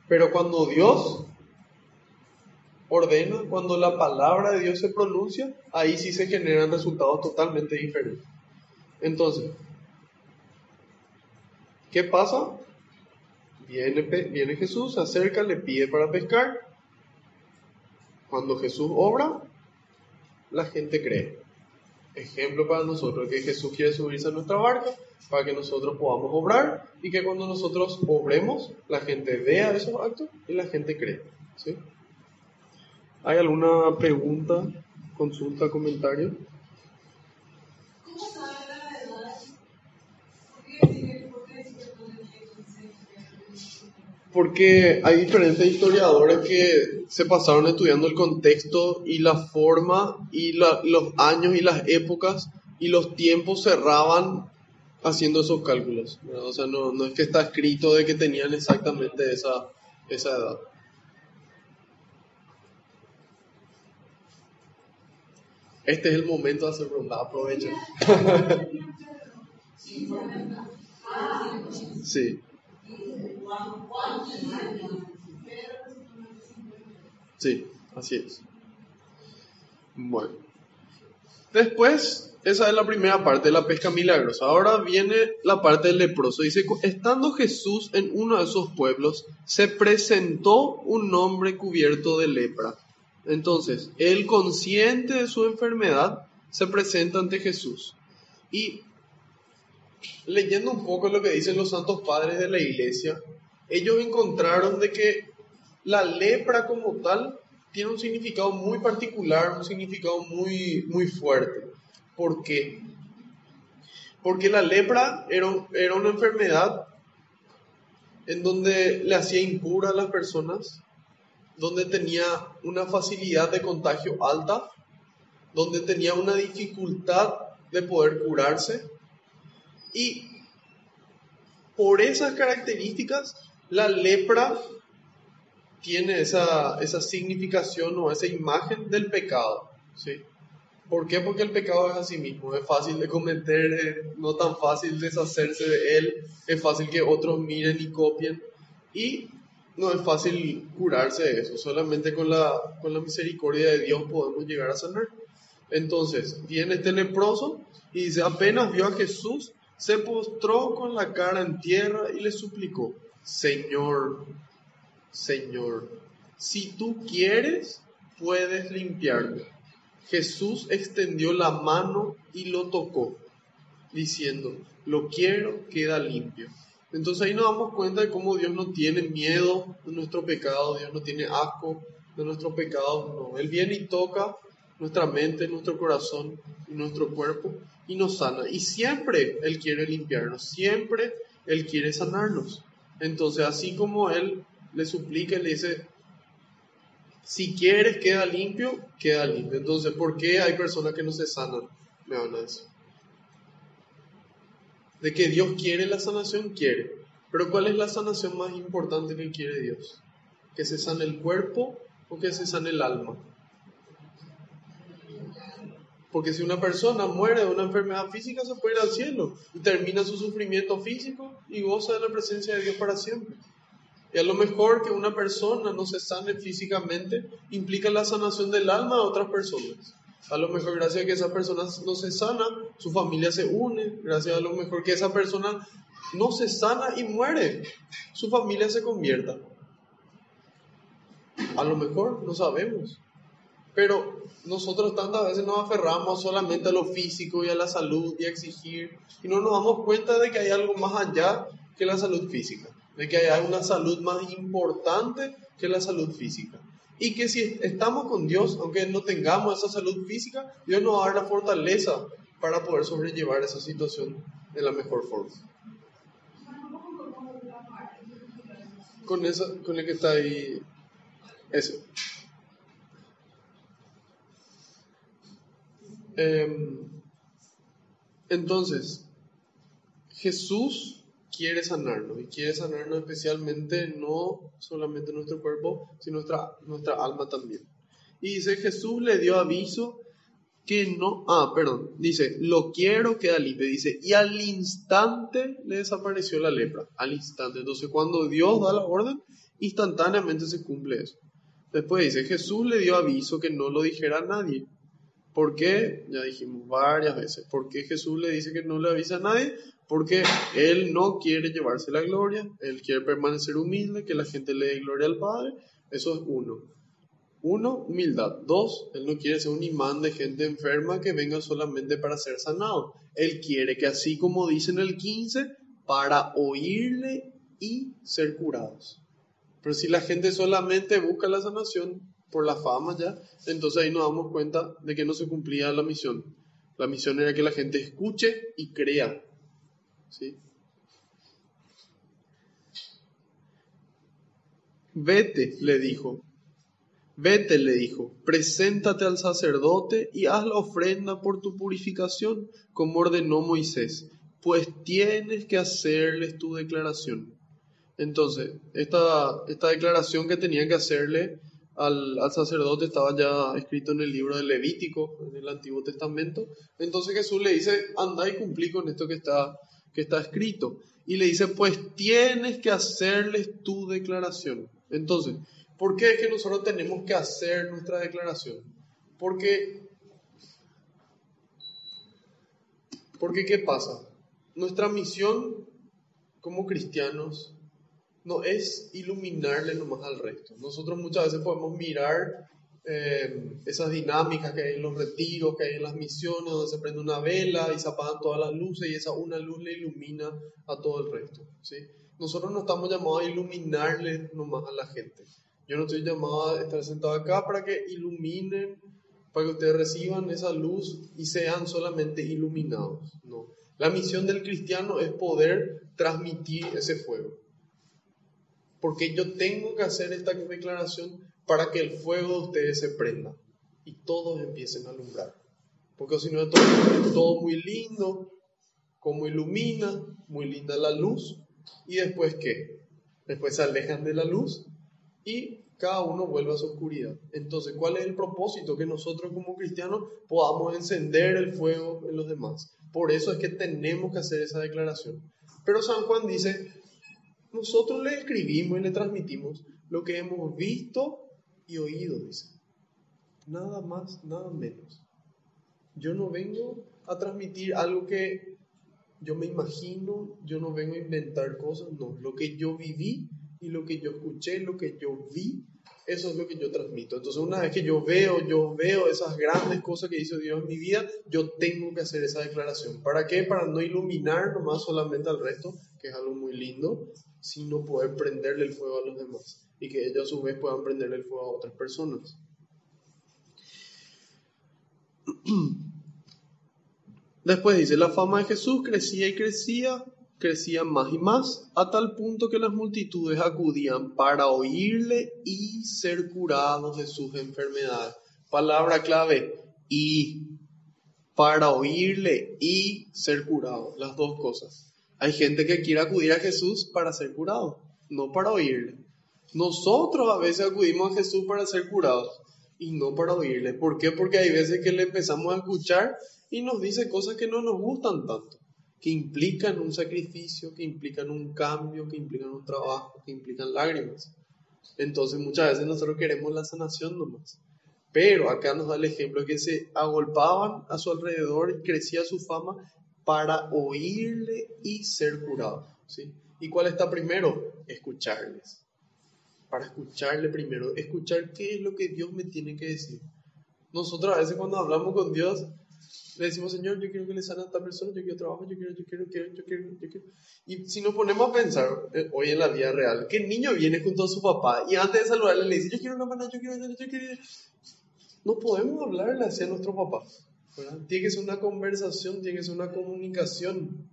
Pero cuando Dios ordena, cuando la palabra de Dios se pronuncia, ahí sí se generan resultados totalmente diferentes. Entonces, ¿qué pasa? Viene Jesús, se acerca, le pide para pescar. Cuando Jesús obra, la gente cree. Ejemplo para nosotros, que Jesús quiere subirse a nuestra barca para que nosotros podamos obrar y que cuando nosotros obremos, la gente vea esos actos y la gente cree. ¿Sí? ¿Hay alguna pregunta, consulta, comentario? ¿Cómo sabe la verdad? ¿Por qué decir Porque hay diferentes historiadores que se pasaron estudiando el contexto y la forma y los años y las épocas y los tiempos cerraban haciendo esos cálculos, ¿verdad? O sea, no es que está escrito de que tenían exactamente esa edad. Este es el momento de hacer preguntas, aprovechen. Sí. Sí, así es. Bueno. Después, esa es la primera parte de la pesca milagrosa. Ahora viene la parte del leproso. Dice, estando Jesús en uno de esos pueblos, se presentó un hombre cubierto de lepra. Entonces, él, consciente de su enfermedad, se presenta ante Jesús. Y leyendo un poco lo que dicen los santos padres de la iglesia, ellos encontraron de que la lepra como tal tiene un significado muy particular, un significado muy, muy fuerte. ¿Por qué? Porque la lepra era una enfermedad en donde le hacía impura a las personas, donde tenía una facilidad de contagio alta, donde tenía una dificultad de poder curarse. Y por esas características, la lepra tiene esa significación o esa imagen del pecado, ¿sí? ¿Por qué? Porque el pecado es así mismo, es fácil de cometer, no tan fácil deshacerse de él, es fácil que otros miren y copien, y no es fácil curarse de eso, solamente con la misericordia de Dios podemos llegar a sanar. Entonces, viene este leproso y dice, apenas vio a Jesús, se postró con la cara en tierra y le suplicó, Señor, si tú quieres, puedes limpiarme. Jesús extendió la mano y lo tocó, diciendo, lo quiero, queda limpio. Entonces ahí nos damos cuenta de cómo Dios no tiene miedo de nuestro pecado, Dios no tiene asco de nuestros pecados, no. Él viene y toca nuestra mente, nuestro corazón y nuestro cuerpo y nos sana. Y siempre Él quiere limpiarnos, siempre Él quiere sanarnos. Entonces así como Él le suplica, le dice, si quieres queda limpio, queda limpio. Entonces, ¿por qué hay personas que no se sanan? Me van a decir. De que Dios quiere la sanación, quiere. Pero ¿cuál es la sanación más importante que quiere Dios? ¿Que se sane el cuerpo o que se sane el alma? Porque si una persona muere de una enfermedad física, se puede ir al cielo y termina su sufrimiento físico y goza de la presencia de Dios para siempre. Y a lo mejor que una persona no se sane físicamente implica la sanación del alma de otras personas. A lo mejor gracias a que esa persona no se sana, su familia se une. Gracias a lo mejor que esa persona no se sana y muere, su familia se convierta. A lo mejor, no sabemos. Pero nosotros tantas veces nos aferramos solamente a lo físico y a la salud y a exigir. Y no nos damos cuenta de que hay algo más allá que la salud física. De que hay una salud más importante que la salud física. Y que si estamos con Dios, aunque no tengamos esa salud física, Dios nos va a dar la fortaleza para poder sobrellevar esa situación de la mejor forma. Con el que está ahí, eso. Entonces, Jesús quiere sanarnos y quiere sanarnos especialmente no solamente nuestro cuerpo, sino nuestra alma también. Y dice, Jesús le dio aviso que no, dice, lo quiero, queda limpio, dice, y al instante le desapareció la lepra, al instante. Entonces cuando Dios da la orden, instantáneamente se cumple eso. Después dice, Jesús le dio aviso que no lo dijera a nadie. ¿Por qué? Ya dijimos varias veces. ¿Por qué Jesús le dice que no le avisa a nadie? Porque Él no quiere llevarse la gloria, Él quiere permanecer humilde, que la gente le dé gloria al Padre. Eso es uno. Uno, humildad. Dos, Él no quiere ser un imán de gente enferma que venga solamente para ser sanado. Él quiere que así como dice en el 15, para oírle y ser curados. Pero si la gente solamente busca la sanación por la fama ya, entonces ahí nos damos cuenta de que no se cumplía la misión. La misión era que la gente escuche y crea. ¿Sí? Vete, le dijo, preséntate al sacerdote y haz la ofrenda por tu purificación, como ordenó Moisés, pues tienes que hacerles tu declaración. Entonces, esta declaración que tenían que hacerle al sacerdote estaba ya escrito en el libro de Levítico, en el Antiguo Testamento. Entonces Jesús le dice, anda y cumplí con esto que está escrito. Y le dice, pues tienes que hacerles tu declaración. Entonces, ¿por qué es que nosotros tenemos que hacer nuestra declaración? Porque ¿qué pasa? Nuestra misión como cristianos no es iluminarle nomás al resto. Nosotros muchas veces podemos mirar esas dinámicas que hay en los retiros, que hay en las misiones, donde se prende una vela y se apagan todas las luces y esa una luz le ilumina a todo el resto, ¿sí? Nosotros no estamos llamados a iluminarle nomás a la gente. Yo no estoy llamado a estar sentado acá para que iluminen, para que ustedes reciban esa luz y sean solamente iluminados. No. La misión del cristiano es poder transmitir ese fuego. Porque yo tengo que hacer esta declaración para que el fuego de ustedes se prenda y todos empiecen a alumbrar. Porque si no es todo muy lindo, como ilumina, muy linda la luz, y después ¿qué? Después se alejan de la luz y cada uno vuelve a su oscuridad. Entonces, ¿cuál es el propósito? Que nosotros como cristianos podamos encender el fuego en los demás. Por eso es que tenemos que hacer esa declaración. Pero San Juan dice, nosotros le escribimos y le transmitimos lo que hemos visto y oído, dice. Nada más, nada menos. Yo no vengo a transmitir algo que yo me imagino, yo no vengo a inventar cosas, no. Lo que yo viví y lo que yo escuché, lo que yo vi, Eso es lo que yo transmito. Entonces, una vez que yo veo esas grandes cosas que hizo Dios en mi vida, yo tengo que hacer esa declaración. ¿Para qué? Para no iluminar nomás solamente al resto, que es algo muy lindo, sino poder prenderle el fuego a los demás y que ellos a su vez puedan prenderle el fuego a otras personas. Después dice, la fama de Jesús crecía y crecía más y más, a tal punto que las multitudes acudían para oírle y ser curados de sus enfermedades. Palabra clave, y para oírle y ser curados, las dos cosas. Hay gente que quiere acudir a Jesús para ser curado, no para oírle. Nosotros a veces acudimos a Jesús para ser curados y no para oírle. ¿Por qué? Porque hay veces que le empezamos a escuchar y nos dice cosas que no nos gustan tanto, que implican un sacrificio, que implican un cambio, que implican un trabajo, que implican lágrimas. Entonces muchas veces nosotros queremos la sanación nomás. Pero acá nos da el ejemplo que se agolpaban a su alrededor y crecía su fama para oírle y ser curados, ¿sí? ¿Y cuál está primero? Escucharles. Para escucharle primero, escuchar qué es lo que Dios me tiene que decir. Nosotros a veces cuando hablamos con Dios, le decimos, Señor, yo quiero que le sane a esta persona, yo quiero trabajo, yo quiero. Y si nos ponemos a pensar hoy en la vida real, que el niño viene junto a su papá y antes de saludarle le dice, yo quiero una mano, yo quiero. No podemos hablarle así a nuestro papá, ¿verdad? Tiene que ser una conversación, tiene que ser una comunicación.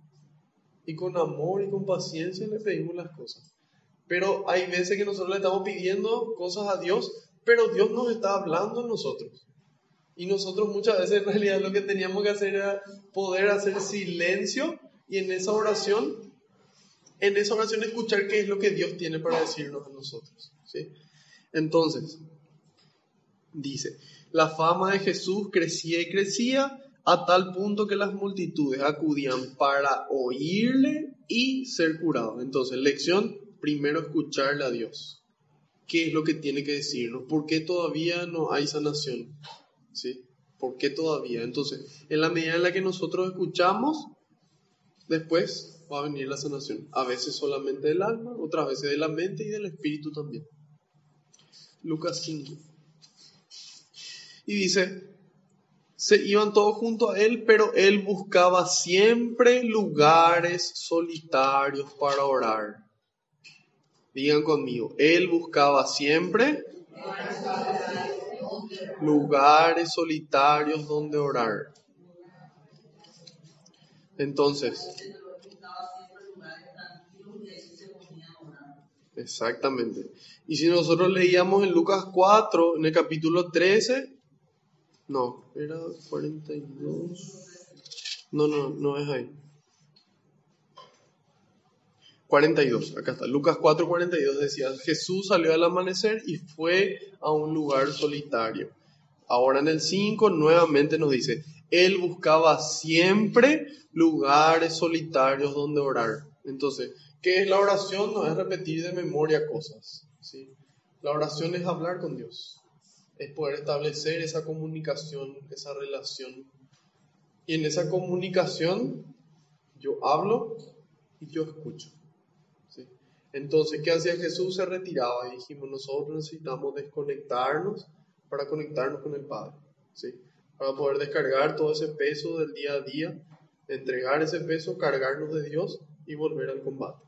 Y con amor y con paciencia le pedimos las cosas. Pero hay veces que nosotros le estamos pidiendo cosas a Dios, pero Dios nos está hablando a nosotros. Y nosotros muchas veces en realidad lo que teníamos que hacer era poder hacer silencio y en esa oración escuchar qué es lo que Dios tiene para decirnos a nosotros, ¿sí? Entonces, dice, la fama de Jesús crecía y crecía a tal punto que las multitudes acudían para oírle y ser curados. Entonces, lección, primero escucharle a Dios. ¿Qué es lo que tiene que decirnos? ¿Por qué todavía no hay sanación? ¿Sí? ¿Por qué todavía? Entonces, en la medida en la que nosotros escuchamos, después va a venir la sanación. A veces solamente del alma, otras veces de la mente y del espíritu también. Lucas 5. Y dice, se iban todos junto a él, pero él buscaba siempre lugares solitarios para orar. Digan conmigo, él buscaba siempre lugares solitarios donde orar. Entonces, exactamente. Y si nosotros leíamos en Lucas 4, en el capítulo 13, no, era 42. No es ahí. 42, acá está. Lucas 4, 42 decía, Jesús salió al amanecer y fue a un lugar solitario. Ahora en el 5 nuevamente nos dice, él buscaba siempre lugares solitarios donde orar. Entonces, ¿qué es la oración? No es repetir de memoria cosas, ¿sí? La oración es hablar con Dios, es poder establecer esa comunicación, esa relación. Y en esa comunicación yo hablo y yo escucho. Entonces, ¿qué hacía Jesús? Se retiraba y dijimos, nosotros necesitamos desconectarnos para conectarnos con el Padre, ¿sí? Para poder descargar todo ese peso del día a día, entregar ese peso, cargarnos de Dios y volver al combate.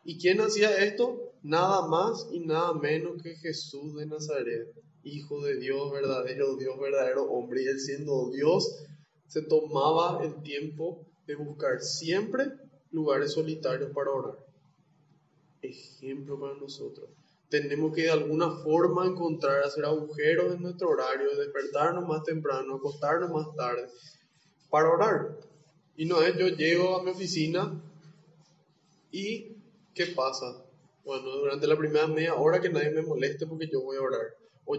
¿Y quién hacía esto? Nada más y nada menos que Jesús de Nazaret, Hijo de Dios verdadero hombre. Y él siendo Dios, se tomaba el tiempo de buscar siempre lugares solitarios para orar. Ejemplo para nosotros. Tenemos que de alguna forma encontrar, hacer agujeros en nuestro horario, despertarnos más temprano, acostarnos más tarde, para orar. Y no es yo llego a mi oficina y ¿qué pasa? Bueno, durante la primera media hora que nadie me moleste porque yo voy a orar. O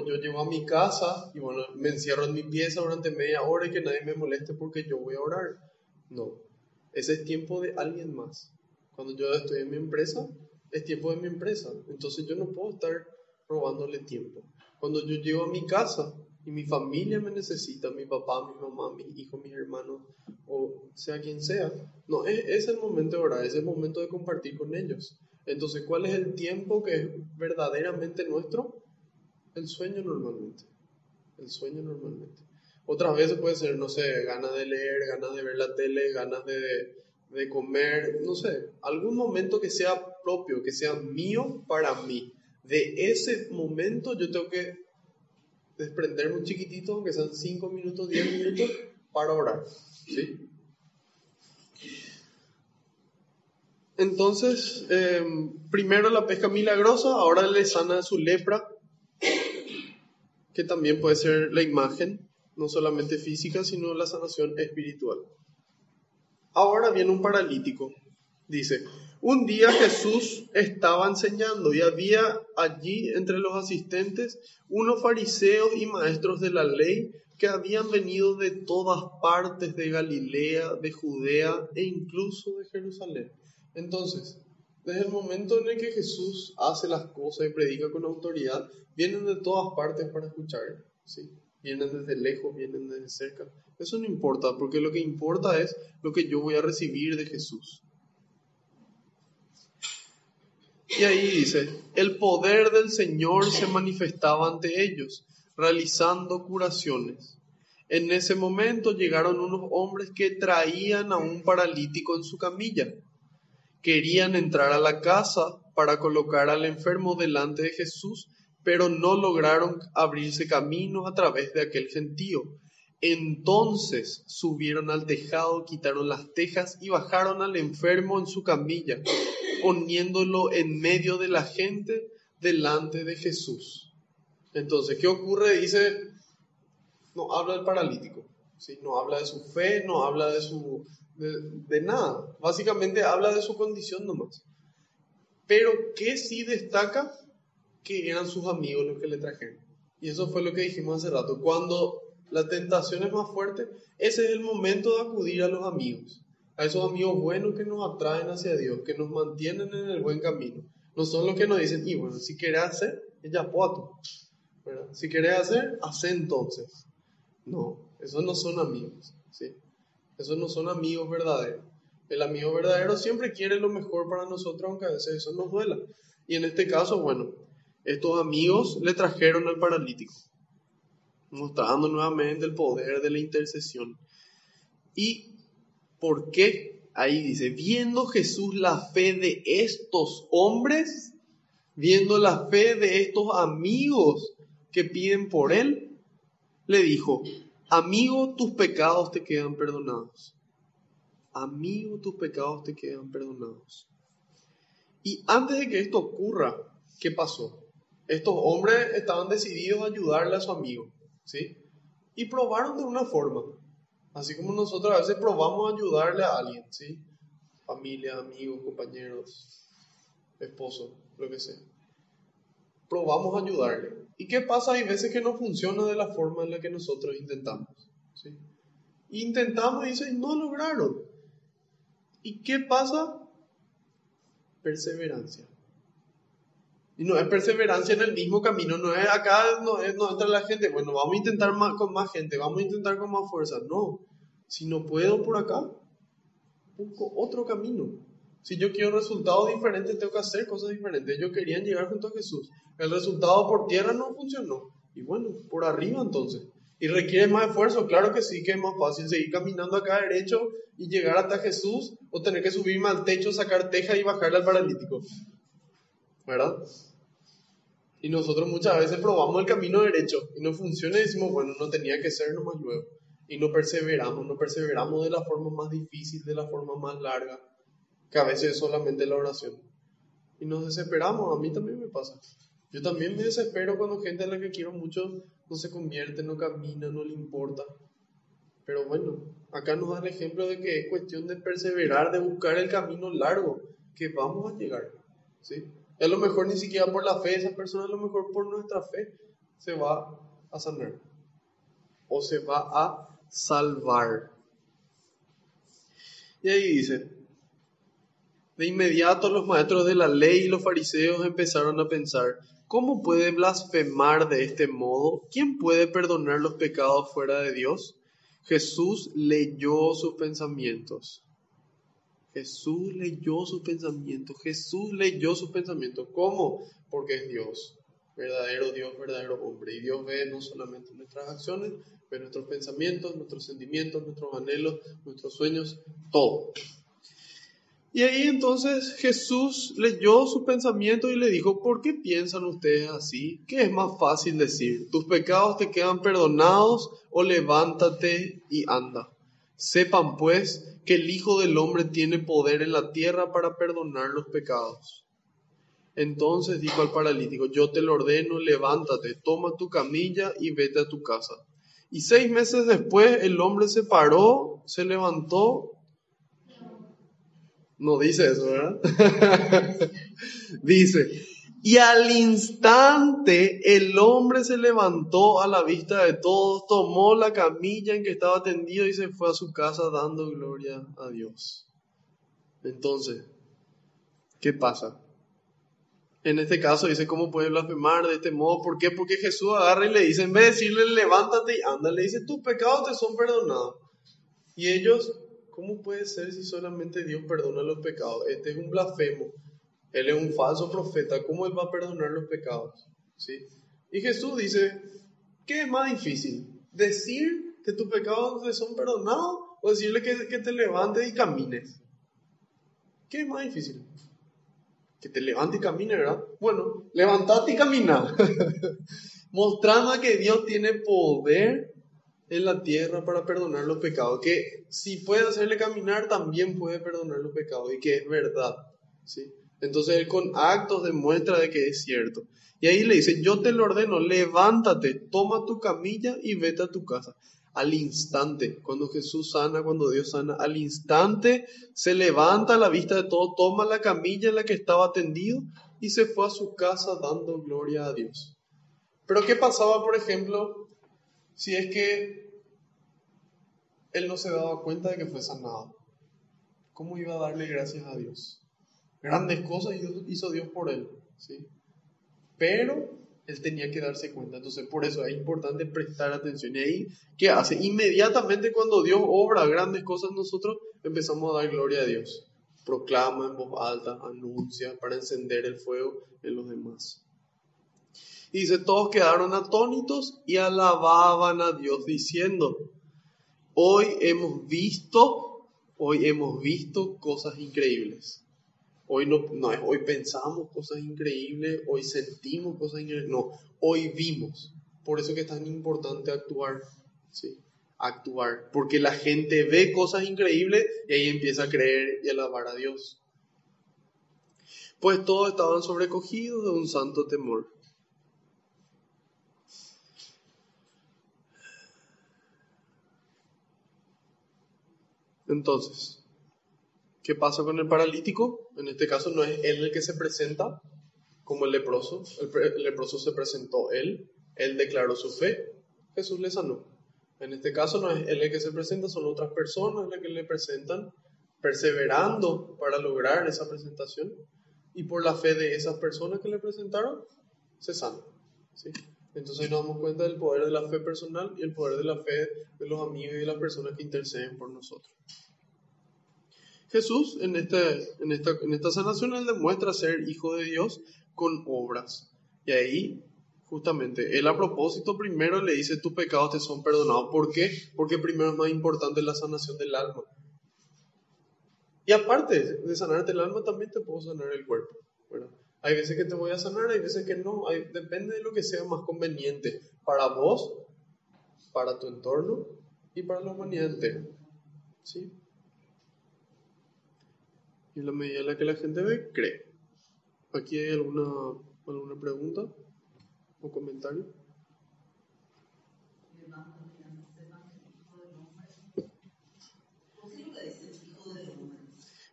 yo llego a mi casa y bueno, me encierro en mi pieza durante media hora y que nadie me moleste porque yo voy a orar. No, ese es tiempo de alguien más. Cuando yo estoy en mi empresa, es tiempo de mi empresa. Entonces yo no puedo estar robándole tiempo. Cuando yo llego a mi casa y mi familia me necesita, mi papá, mi mamá, mis hijos, mis hermanos, o sea quien sea, no, es el momento de orar, es el momento de compartir con ellos. Entonces, ¿cuál es el tiempo que es verdaderamente nuestro? El sueño normalmente. El sueño normalmente. Otras veces puede ser, no sé, ganas de leer, ganas de ver la tele, ganas de comer, no sé, algún momento que sea propio, que sea mío para mí. De ese momento yo tengo que desprenderme un chiquitito, aunque sean 5 minutos, 10 minutos, para orar, ¿sí? Entonces, primero la pesca milagrosa, ahora le sana de su lepra, que también puede ser la imagen, no solamente física, sino la sanación espiritual. Ahora viene un paralítico. Dice, un día Jesús estaba enseñando y había allí entre los asistentes unos fariseos y maestros de la ley que habían venido de todas partes de Galilea, de Judea e incluso de Jerusalén. Entonces, desde el momento en el que Jesús hace las cosas y predica con autoridad, vienen de todas partes para escuchar, ¿sí? Vienen desde lejos, vienen desde cerca. Eso no importa, porque lo que importa es lo que yo voy a recibir de Jesús. Y ahí dice, el poder del Señor se manifestaba ante ellos, realizando curaciones. En ese momento llegaron unos hombres que traían a un paralítico en su camilla. Querían entrar a la casa para colocar al enfermo delante de Jesús, pero no lograron abrirse camino a través de aquel gentío. Entonces subieron al tejado, quitaron las tejas y bajaron al enfermo en su camilla, poniéndolo en medio de la gente delante de Jesús. Entonces, ¿qué ocurre? Dice, no habla del paralítico, ¿sí? No habla de su fe, no habla de nada. Básicamente habla de su condición nomás. Pero que sí destaca que eran sus amigos los que le trajeron. Y eso fue lo que dijimos hace rato. Cuando la tentación es más fuerte, ese es el momento de acudir a los amigos. A esos amigos buenos que nos atraen hacia Dios, que nos mantienen en el buen camino. No son los que nos dicen, y bueno, si querés hacer, ya puedo. Si querés hacer, hacé entonces. No, esos no son amigos, ¿sí? Esos no son amigos verdaderos. El amigo verdadero siempre quiere lo mejor para nosotros, aunque a veces eso nos duela. Y en este caso, bueno, estos amigos le trajeron al paralítico, mostrando nuevamente el poder de la intercesión. ¿Y por qué? Ahí dice, viendo Jesús la fe de estos hombres, viendo la fe de estos amigos que piden por él, le dijo, amigo, tus pecados te quedan perdonados. Amigo, tus pecados te quedan perdonados. Y antes de que esto ocurra, ¿qué pasó? Estos hombres estaban decididos a ayudarle a su amigo, ¿sí? Y probaron de una forma, así como nosotros a veces probamos a ayudarle a alguien, ¿sí? Familia, amigos, compañeros, esposo, lo que sea. Probamos a ayudarle. ¿Y qué pasa? Hay veces que no funciona de la forma en la que nosotros intentamos, ¿sí? Intentamos y dicen, no lograron. ¿Y qué pasa? Perseverancia. Y no es perseverancia en el mismo camino, no es acá, no entra la gente, bueno, vamos a intentar con más gente, vamos a intentar con más fuerza. No, si no puedo por acá, busco otro camino. Si yo quiero resultados diferentes, tengo que hacer cosas diferentes. Ellos querían llegar junto a Jesús. El resultado por tierra no funcionó. Y bueno, por arriba entonces. ¿Y requiere más esfuerzo? Claro que sí, que es más fácil seguir caminando acá derecho y llegar hasta Jesús, o tener que subirme al techo, sacar teja y bajarle al paralítico. ¿Verdad? Y nosotros muchas veces probamos el camino derecho y no funciona y decimos, bueno, no tenía que ser nomás luego. Y no perseveramos de la forma más difícil, de la forma más larga, que a veces es solamente la oración. Y nos desesperamos, a mí también me pasa. Yo también me desespero cuando gente a la que quiero mucho no se convierte, no camina, no le importa. Pero bueno, acá nos da el ejemplo de que es cuestión de perseverar, de buscar el camino largo, que vamos a llegar, ¿sí? A lo mejor ni siquiera por la fe de esa persona, a lo mejor por nuestra fe se va a sanar o se va a salvar. Y ahí dice, de inmediato los maestros de la ley y los fariseos empezaron a pensar, ¿cómo puede blasfemar de este modo? ¿Quién puede perdonar los pecados fuera de Dios? Jesús leyó sus pensamientos. Jesús leyó sus pensamientos. ¿Cómo? Porque es Dios. verdadero Dios, verdadero hombre. Y Dios ve no solamente nuestras acciones, ve nuestros pensamientos, nuestros sentimientos, nuestros anhelos, nuestros sueños, todo. Y ahí entonces Jesús leyó su pensamiento y le dijo, ¿por qué piensan ustedes así? ¿Qué es más fácil decir? ¿Tus pecados te quedan perdonados o levántate y anda? Sepan pues que el Hijo del Hombre tiene poder en la tierra para perdonar los pecados. Entonces dijo al paralítico, yo te lo ordeno, levántate, toma tu camilla y vete a tu casa. Y 6 meses después el hombre se paró, se levantó. No dice eso, ¿verdad? Dice, y al instante el hombre se levantó a la vista de todos, tomó la camilla en que estaba tendido y se fue a su casa dando gloria a Dios. Entonces, ¿qué pasa? En este caso dice, ¿cómo puede blasfemar de este modo? ¿Por qué? Porque Jesús agarra y le dice, en vez de decirle, levántate y anda, le dice, tus pecados te son perdonados. Y ellos, ¿cómo puede ser si solamente Dios perdona los pecados? Este es un blasfemo. Él es un falso profeta. ¿Cómo él va a perdonar los pecados? ¿Sí? Y Jesús dice, ¿qué es más difícil? ¿Decir que tus pecados te son perdonados o decirle que te levantes y camines? ¿Qué es más difícil? Que te levantes y camines, ¿verdad? Bueno, levantate y camina. Mostrando que Dios tiene poder en la tierra para perdonar los pecados. Que si puede hacerle caminar, también puede perdonar los pecados. Y que es verdad. ¿Sí? Entonces él con actos demuestra de que es cierto. Y ahí le dice, yo te lo ordeno, levántate, toma tu camilla y vete a tu casa. Al instante, cuando Jesús sana, cuando Dios sana, al instante se levanta a la vista de todo, toma la camilla en la que estaba tendido y se fue a su casa dando gloria a Dios. Pero ¿qué pasaba, por ejemplo, si es que él no se daba cuenta de que fue sanado? ¿Cómo iba a darle gracias a Dios? Grandes cosas hizo Dios por él, ¿sí? Pero él tenía que darse cuenta. Entonces, por eso es importante prestar atención. Y ahí, ¿qué hace? Inmediatamente cuando Dios obra grandes cosas, nosotros empezamos a dar gloria a Dios. Proclama en voz alta, anuncia para encender el fuego en los demás. Y dice, todos quedaron atónitos y alababan a Dios diciendo, hoy hemos visto cosas increíbles. Hoy hoy pensamos cosas increíbles, hoy sentimos cosas increíbles, no, hoy vimos. Por eso que es tan importante actuar, ¿sí? Actuar, porque la gente ve cosas increíbles y ahí empieza a creer y alabar a Dios. Pues todos estaban sobrecogidos de un santo temor. Entonces, ¿qué pasa con el paralítico? En este caso no es él el que se presenta como el leproso. El leproso se presentó él declaró su fe, Jesús le sanó. En este caso no es él el que se presenta, son otras personas las que le presentan, perseverando para lograr esa presentación. Y por la fe de esas personas que le presentaron, se sana, ¿sí? Entonces nos damos cuenta del poder de la fe personal y el poder de la fe de los amigos y de las personas que interceden por nosotros. Jesús en esta sanación él demuestra ser hijo de Dios con obras. Y ahí justamente él a propósito primero le dice tus pecados te son perdonados. ¿Por qué? Porque primero es más importante la sanación del alma. Y aparte de sanarte el alma también te puedo sanar el cuerpo, ¿verdad? Hay veces que te voy a sanar, hay veces que no, depende de lo que sea más conveniente para vos, para tu entorno y para la humanidad entera, ¿sí? Y en la medida en la que la gente ve, cree. ¿Aquí hay alguna pregunta o comentario?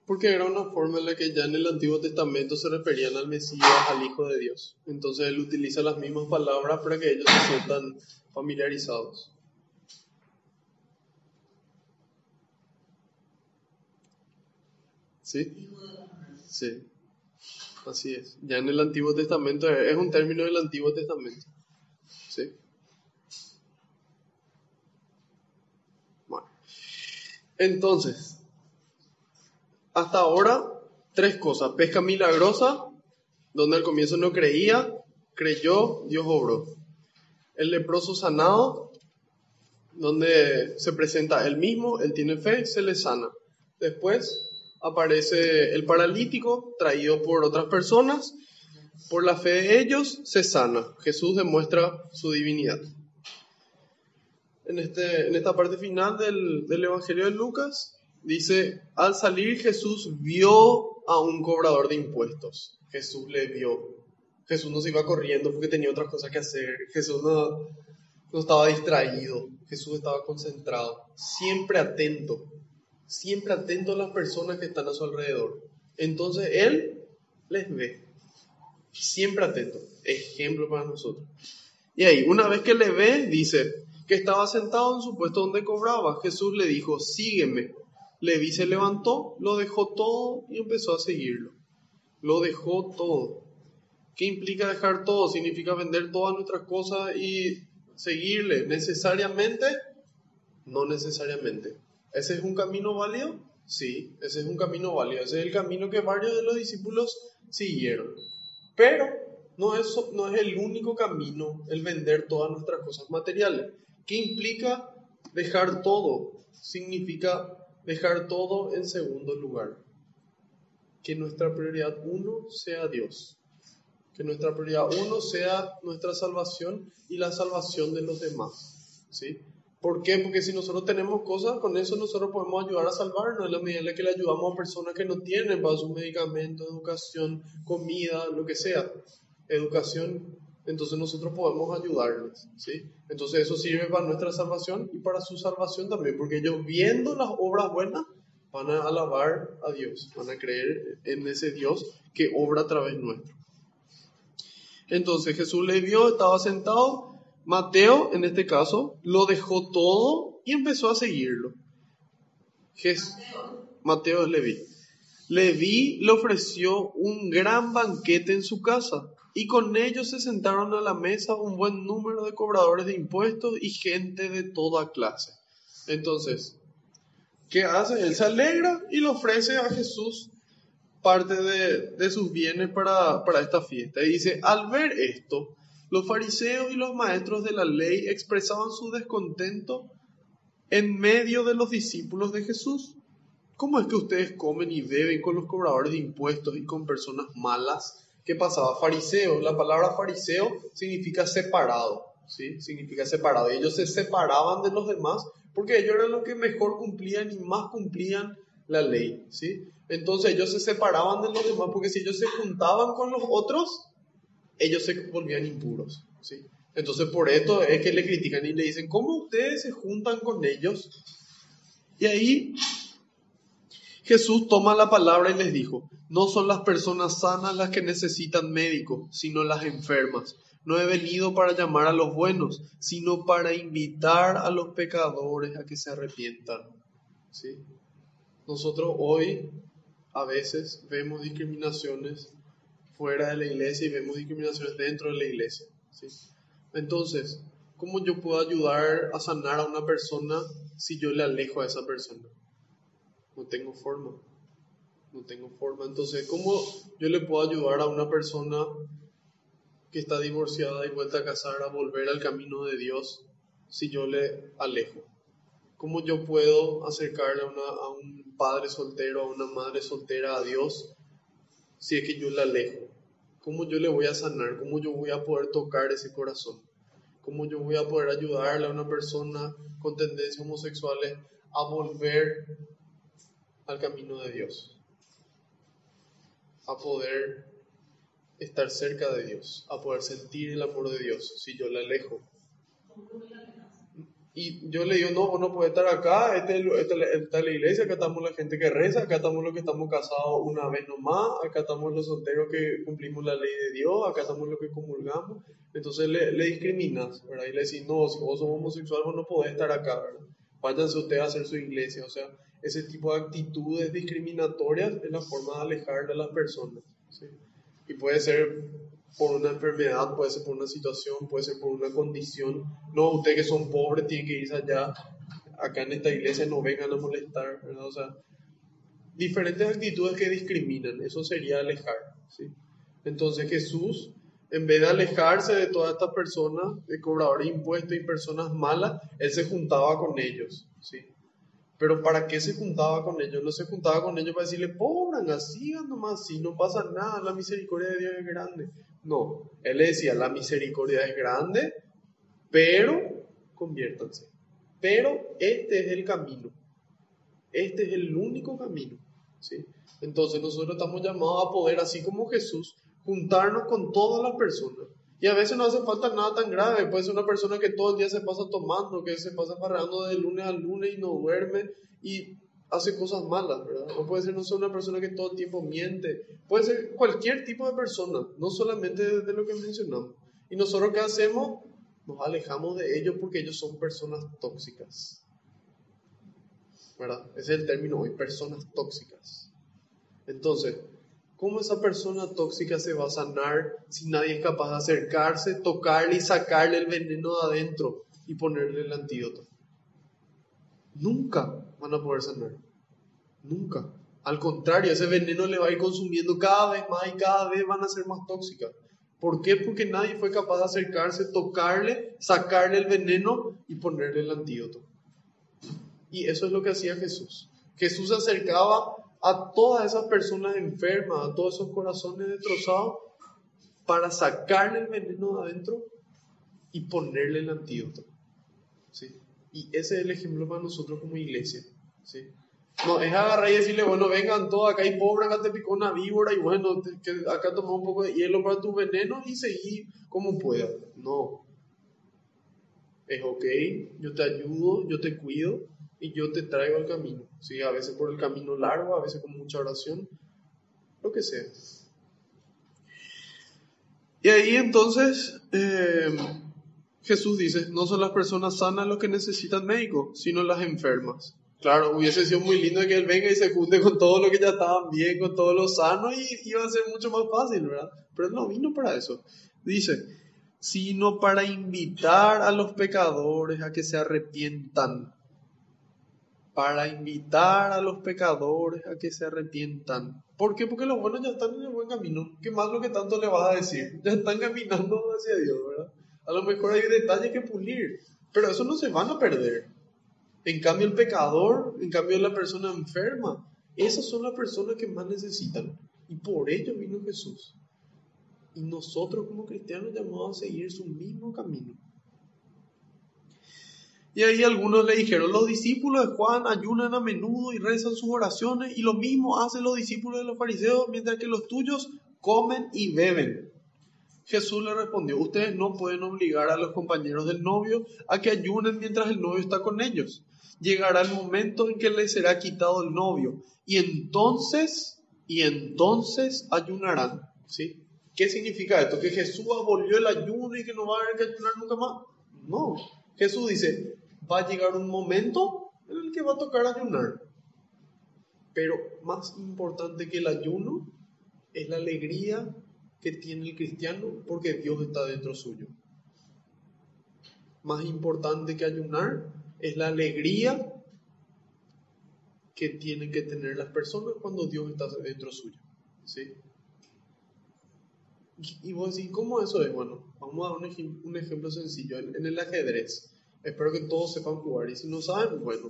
Porque era una forma en la que ya en el Antiguo Testamento se referían al Mesías, al Hijo de Dios. Entonces él utiliza las mismas palabras para que ellos se sientan familiarizados. ¿Sí? Sí. Así es. Ya en el Antiguo Testamento es un término del Antiguo Testamento. ¿Sí? Bueno. Entonces, hasta ahora, 3 cosas. Pesca milagrosa, donde al comienzo no creía, creyó, Dios obró. El leproso sanado, donde se presenta él mismo, él tiene fe, se le sana. Después aparece el paralítico, traído por otras personas, por la fe de ellos se sana. Jesús demuestra su divinidad. En esta parte final del Evangelio de Lucas, dice, al salir Jesús vio a un cobrador de impuestos. Jesús le vio. Jesús no se iba corriendo porque tenía otras cosas que hacer. Jesús no estaba distraído. Jesús estaba concentrado. Siempre atento a las personas que están a su alrededor. Entonces Él les ve. Siempre atento. Ejemplo para nosotros. Y ahí, una vez que le ve, dice que estaba sentado en su puesto donde cobraba. Jesús le dijo, sígueme. Leví se levantó, lo dejó todo y empezó a seguirlo. Lo dejó todo. ¿Qué implica dejar todo? Significa vender todas nuestras cosas y seguirle. ¿Necesariamente? No necesariamente. ¿Ese es un camino válido? Sí, ese es un camino válido. Ese es el camino que varios de los discípulos siguieron. Pero no es el único camino el vender todas nuestras cosas materiales. ¿Qué implica dejar todo? Significa dejar todo en segundo lugar. Que nuestra prioridad uno sea Dios. Que nuestra prioridad uno sea nuestra salvación y la salvación de los demás. ¿Sí? ¿Por qué? Porque si nosotros tenemos cosas, con eso nosotros podemos ayudar a salvarnos en la medida en la que le ayudamos a personas que no tienen para sus medicamentos, educación, comida, lo que sea. Educación, entonces nosotros podemos ayudarles, ¿sí? Entonces eso sirve para nuestra salvación y para su salvación también, porque ellos viendo las obras buenas van a alabar a Dios, van a creer en ese Dios que obra a través nuestro. Entonces Jesús le vio, estaba sentado, Mateo en este caso lo dejó todo y empezó a seguirlo. Mateo es Leví. Leví le ofreció un gran banquete en su casa. Y con ellos se sentaron a la mesa un buen número de cobradores de impuestos y gente de toda clase. Entonces, ¿qué hace? Él se alegra y le ofrece a Jesús parte de sus bienes para esta fiesta. Y dice, al ver esto, los fariseos y los maestros de la ley expresaban su descontento en medio de los discípulos de Jesús. ¿Cómo es que ustedes comen y beben con los cobradores de impuestos y con personas malas? ¿Qué pasaba? Fariseo, la palabra fariseo significa separado, ¿sí? Significa separado. Y ellos se separaban de los demás porque ellos eran los que mejor cumplían y más cumplían la ley, ¿sí? Entonces ellos se separaban de los demás porque si ellos se juntaban con los otros, ellos se volvían impuros, ¿sí? Entonces por esto es que le critican y le dicen, ¿cómo ustedes se juntan con ellos? Y ahí Jesús toma la palabra y les dijo, no son las personas sanas las que necesitan médicos, sino las enfermas. No he venido para llamar a los buenos, sino para invitar a los pecadores a que se arrepientan. ¿Sí? Nosotros hoy a veces vemos discriminaciones fuera de la iglesia y vemos discriminaciones dentro de la iglesia. ¿Sí? Entonces, ¿cómo yo puedo ayudar a sanar a una persona si yo le alejo a esa persona? No tengo forma. Entonces, ¿cómo yo le puedo ayudar a una persona que está divorciada y vuelta a casar a volver al camino de Dios si yo le alejo? ¿Cómo yo puedo acercarle a un padre soltero, a una madre soltera a Dios si es que yo le alejo? ¿Cómo yo le voy a sanar? ¿Cómo yo voy a poder tocar ese corazón? ¿Cómo yo voy a poder ayudarle a una persona con tendencias homosexuales a volver al camino de Dios, a poder estar cerca de Dios, a poder sentir el amor de Dios si yo le alejo? Y yo le digo, no, vos no puedes estar acá, esta es la iglesia, acá estamos la gente que reza, acá estamos los que estamos casados una vez nomás, acá estamos los solteros que cumplimos la ley de Dios, acá estamos los que comulgamos. Entonces le discriminas, ¿verdad? Y le decís, no, si vos sos homosexual, vos no podés estar acá, ¿verdad? Váyanse ustedes a hacer su iglesia. O sea, ese tipo de actitudes discriminatorias es la forma de alejar de las personas, ¿sí? Y puede ser por una enfermedad, puede ser por una situación, puede ser por una condición. No, ustedes que son pobres tienen que irse allá, acá en esta iglesia no vengan a molestar, ¿verdad? O sea, diferentes actitudes que discriminan, eso sería alejar, ¿sí? Entonces Jesús En vez de alejarse de todas estas personas, de cobradores de impuestos y personas malas, él se juntaba con ellos, ¿sí? Pero ¿para qué se juntaba con ellos? No se juntaba con ellos para decirle, pobran, sigan nomás, si no pasa nada, la misericordia de Dios es grande. No, él le decía, la misericordia es grande, pero conviértanse. Pero este es el camino. Este es el único camino, ¿sí? Entonces nosotros estamos llamados a poder, así como Jesús, juntarnos con todas las personas. Y a veces no hace falta nada tan grave. Puede ser una persona que todo el día se pasa tomando, que se pasa farreando de lunes a lunes y no duerme y hace cosas malas, ¿verdad? O puede ser, no sé, una persona que todo el tiempo miente. Puede ser cualquier tipo de persona, no solamente de lo que mencionamos. Y nosotros, ¿qué hacemos? Nos alejamos de ellos porque ellos son personas tóxicas, ¿verdad? Ese es el término hoy, personas tóxicas. Entonces, ¿cómo esa persona tóxica se va a sanar si nadie es capaz de acercarse, tocarle y sacarle el veneno de adentro y ponerle el antídoto? Nunca van a poder sanar. Nunca. Al contrario, ese veneno le va a ir consumiendo cada vez más y cada vez van a ser más tóxicas. ¿Por qué? Porque nadie fue capaz de acercarse, tocarle, sacarle el veneno y ponerle el antídoto. Y eso es lo que hacía Jesús. Jesús se acercaba a todas esas personas enfermas, a todos esos corazones destrozados, para sacarle el veneno de adentro y ponerle el antídoto, ¿sí? Y ese es el ejemplo para nosotros como iglesia, ¿sí? No es agarrar y decirle, bueno, vengan todos, acá hay pobre, acá te picó una víbora y bueno, que acá toma un poco de hielo para tu veneno y seguí como puedas. No. Es ok, yo te ayudo, yo te cuido y yo te traigo al camino, ¿sí? A veces por el camino largo, a veces con mucha oración, lo que sea. Y ahí entonces Jesús dice, no son las personas sanas los que necesitan médicos, sino las enfermas. Claro, hubiese sido muy lindo que Él venga y se junte con todos los que ya estaban bien, con todos los sanos, y iba a ser mucho más fácil, ¿verdad? Pero Él no vino para eso. Dice, sino para invitar a los pecadores a que se arrepientan. Para invitar a los pecadores a que se arrepientan. ¿Por qué? Porque los buenos ya están en el buen camino. ¿Qué más lo que tanto le vas a decir? Ya están caminando hacia Dios, ¿verdad? A lo mejor hay detalles que pulir, pero eso no se van a perder. En cambio el pecador, en cambio la persona enferma, esas son las personas que más necesitan. Y por ello vino Jesús. Y nosotros como cristianos llamados a seguir su mismo camino. Y ahí algunos le dijeron, los discípulos de Juan ayunan a menudo y rezan sus oraciones, y lo mismo hacen los discípulos de los fariseos, mientras que los tuyos comen y beben. Jesús le respondió, ustedes no pueden obligar a los compañeros del novio a que ayunen mientras el novio está con ellos. Llegará el momento en que les será quitado el novio, y entonces ayunarán, ¿sí? ¿Qué significa esto? ¿Que Jesús abolió el ayuno y que no va a haber que ayunar nunca más? No. Jesús dice, va a llegar un momento en el que va a tocar ayunar. Pero más importante que el ayuno es la alegría que tiene el cristiano porque Dios está dentro suyo. Más importante que ayunar es la alegría que tienen que tener las personas cuando Dios está dentro suyo, ¿sí? Y vos decís, ¿cómo eso es? Bueno, vamos a dar un ejemplo sencillo. En el ajedrez, espero que todos sepan jugar, y si no saben, bueno,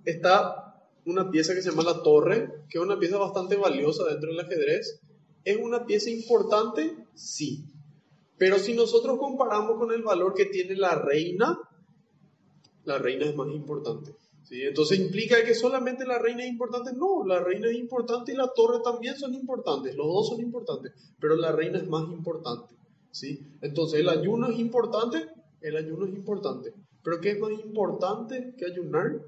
está una pieza que se llama la torre, que es una pieza bastante valiosa dentro del ajedrez. ¿Es una pieza importante? Sí. Pero si nosotros comparamos con el valor que tiene la reina es más importante, ¿sí? Entonces, ¿implica que solamente la reina es importante? No, la reina es importante y la torre también son importantes, los dos son importantes, pero la reina es más importante, ¿sí? Entonces, ¿el ayuno es importante? El ayuno es importante. ¿Pero qué es más importante que ayunar?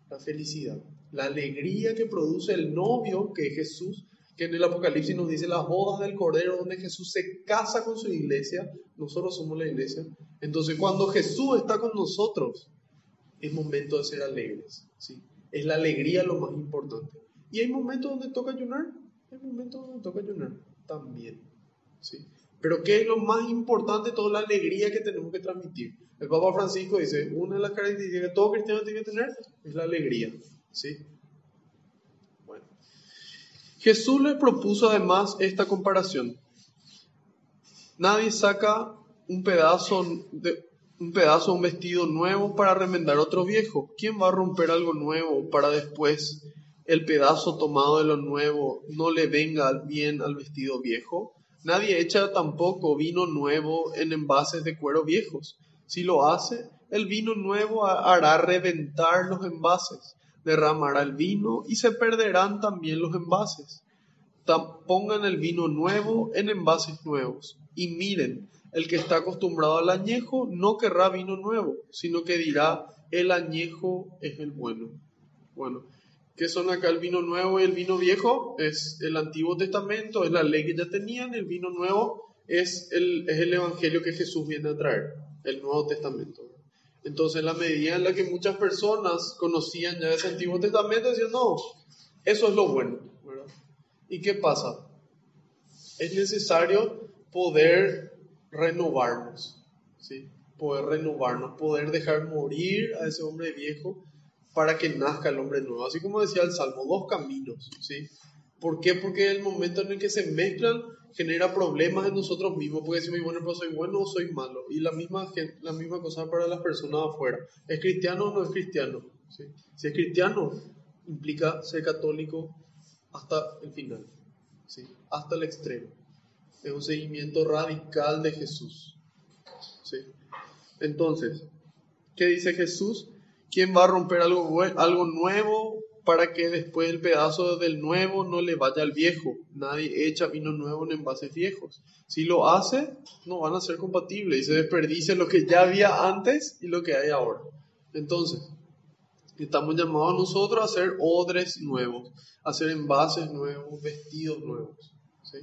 La felicidad, la alegría que produce el novio, que es Jesús, que en el Apocalipsis nos dice las bodas del Cordero, donde Jesús se casa con su iglesia. Nosotros somos la iglesia. Entonces, cuando Jesús está con nosotros, es momento de ser alegres, ¿sí? Es la alegría lo más importante. ¿Y hay momentos donde toca ayunar? Hay momentos donde toca ayunar también, ¿sí? Pero ¿qué es lo más importante? Toda la alegría que tenemos que transmitir. El Papa Francisco dice, una de las características que todo cristiano tiene que tener es la alegría, ¿sí? Bueno, Jesús les propuso además esta comparación. Nadie saca un pedazo, un vestido nuevo para remendar otro viejo. ¿Quién va a romper algo nuevo para después el pedazo tomado de lo nuevo no le venga bien al vestido viejo? Nadie echa tampoco vino nuevo en envases de cuero viejos. Si lo hace, el vino nuevo hará reventar los envases, derramará el vino y se perderán también los envases. Pongan el vino nuevo en envases nuevos. Y miren, el que está acostumbrado al añejo no querrá vino nuevo, sino que dirá, el añejo es el bueno. Bueno, ¿qué son acá el vino nuevo y el vino viejo? Es el Antiguo Testamento, es la ley que ya tenían. El vino nuevo es el evangelio que Jesús viene a traer, el Nuevo Testamento. Entonces, en la medida en la que muchas personas conocían ya ese Antiguo Testamento, decían, no, eso es lo bueno, ¿verdad? ¿Y qué pasa? Es necesario poder renovarnos, ¿sí? Poder renovarnos, poder dejar morir a ese hombre viejo para que nazca el hombre nuevo. Así como decía el Salmo, 2 caminos, ¿sí? ¿Por qué? Porque el momento en el que se mezclan genera problemas en nosotros mismos, porque decimos, bueno, pero soy bueno o soy malo. Y la misma cosa para las personas afuera. ¿Es cristiano o no es cristiano? ¿Sí? Si es cristiano, implica ser católico hasta el final, ¿sí? Hasta el extremo. Es un seguimiento radical de Jesús, ¿sí? Entonces, ¿qué dice Jesús? ¿Quién va a romper algo nuevo para que después el pedazo del nuevo no le vaya al viejo? Nadie echa vino nuevo en envases viejos. Si lo hace, no van a ser compatibles y se desperdicia lo que ya había antes y lo que hay ahora. Entonces, estamos llamados nosotros a hacer odres nuevos, a hacer envases nuevos, vestidos nuevos, ¿sí?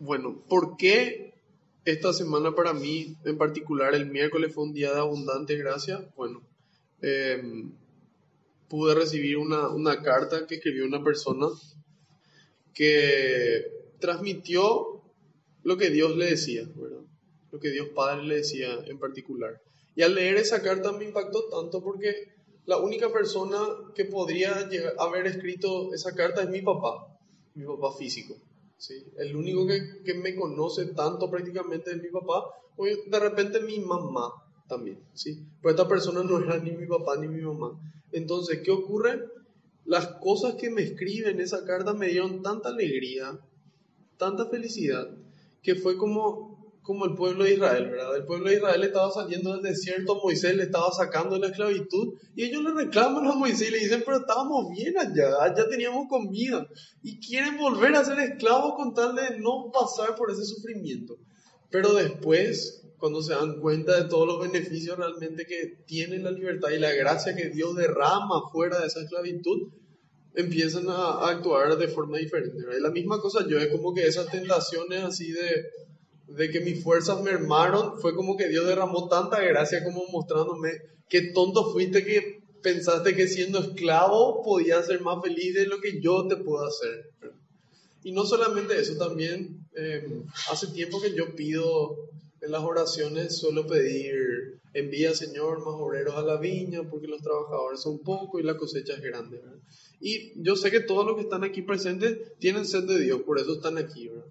Bueno, ¿por qué esta semana para mí, en particular el miércoles, fue un día de abundante gracia? Bueno, pude recibir una carta que escribió una persona que transmitió lo que Dios le decía, ¿verdad? Lo que Dios Padre le decía en particular. Y al leer esa carta me impactó tanto porque la única persona que podría haber escrito esa carta es mi papá físico, ¿sí? El único que me conoce tanto prácticamente es mi papá, o de repente mi mamá también, ¿sí? Pero esta persona no era ni mi papá ni mi mamá. Entonces, ¿qué ocurre? Las cosas que me escribe en esa carta me dieron tanta alegría, tanta felicidad, que fue como el pueblo de Israel, ¿verdad? El pueblo de Israel estaba saliendo del desierto, Moisés le estaba sacando de la esclavitud, y ellos le reclaman a Moisés y le dicen, pero estábamos bien allá teníamos comida, y quieren volver a ser esclavos con tal de no pasar por ese sufrimiento. Pero después, cuando se dan cuenta de todos los beneficios realmente que tiene la libertad y la gracia que Dios derrama fuera de esa esclavitud, empiezan a actuar de forma diferente, ¿verdad? Y la misma cosa yo, es como que esas tentaciones así de que mis fuerzas mermaron, fue como que Dios derramó tanta gracia como mostrándome qué tonto fuiste que pensaste que siendo esclavo podías ser más feliz de lo que yo te puedo hacer, ¿verdad? Y no solamente eso, también hace tiempo que yo pido en las oraciones, suelo pedir, envía Señor más obreros a la viña porque los trabajadores son pocos y la cosecha es grande, ¿verdad? Y yo sé que todos los que están aquí presentes tienen sed de Dios, por eso están aquí, ¿verdad?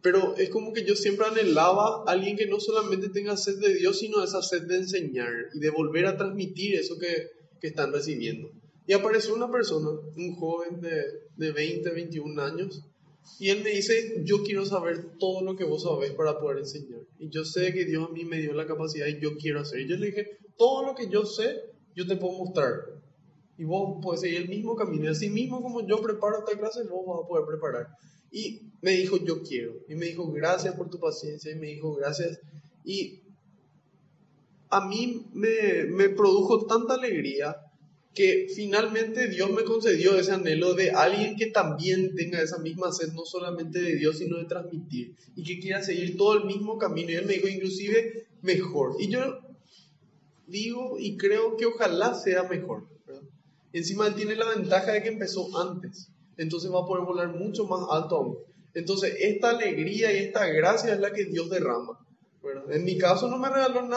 Pero es como que yo siempre anhelaba a alguien que no solamente tenga sed de Dios, sino esa sed de enseñar y de volver a transmitir eso que están recibiendo. Y apareció una persona, un joven de 20, 21 años, y él me dice, yo quiero saber todo lo que vos sabés para poder enseñar. Y yo sé que Dios a mí me dio la capacidad y yo quiero hacer. Y yo le dije, todo lo que yo sé, yo te puedo mostrar. Y vos podés seguir el mismo camino. Y así mismo como yo preparo esta clase, vos vas a poder preparar. Y me dijo, yo quiero. Y me dijo, gracias por tu paciencia. Y me dijo, gracias. Y a mí me produjo tanta alegría que finalmente Dios me concedió ese anhelo de alguien que también tenga esa misma sed, no solamente de Dios, sino de transmitir, y que quiera seguir todo el mismo camino. Y él me dijo, inclusive, mejor. Y yo digo y creo que ojalá sea mejor, ¿verdad? Encima él tiene la ventaja de que empezó antes, entonces va a poder volar mucho más alto aún. Entonces esta alegría y esta gracia es la que Dios derrama, ¿verdad? En mi caso no me regaló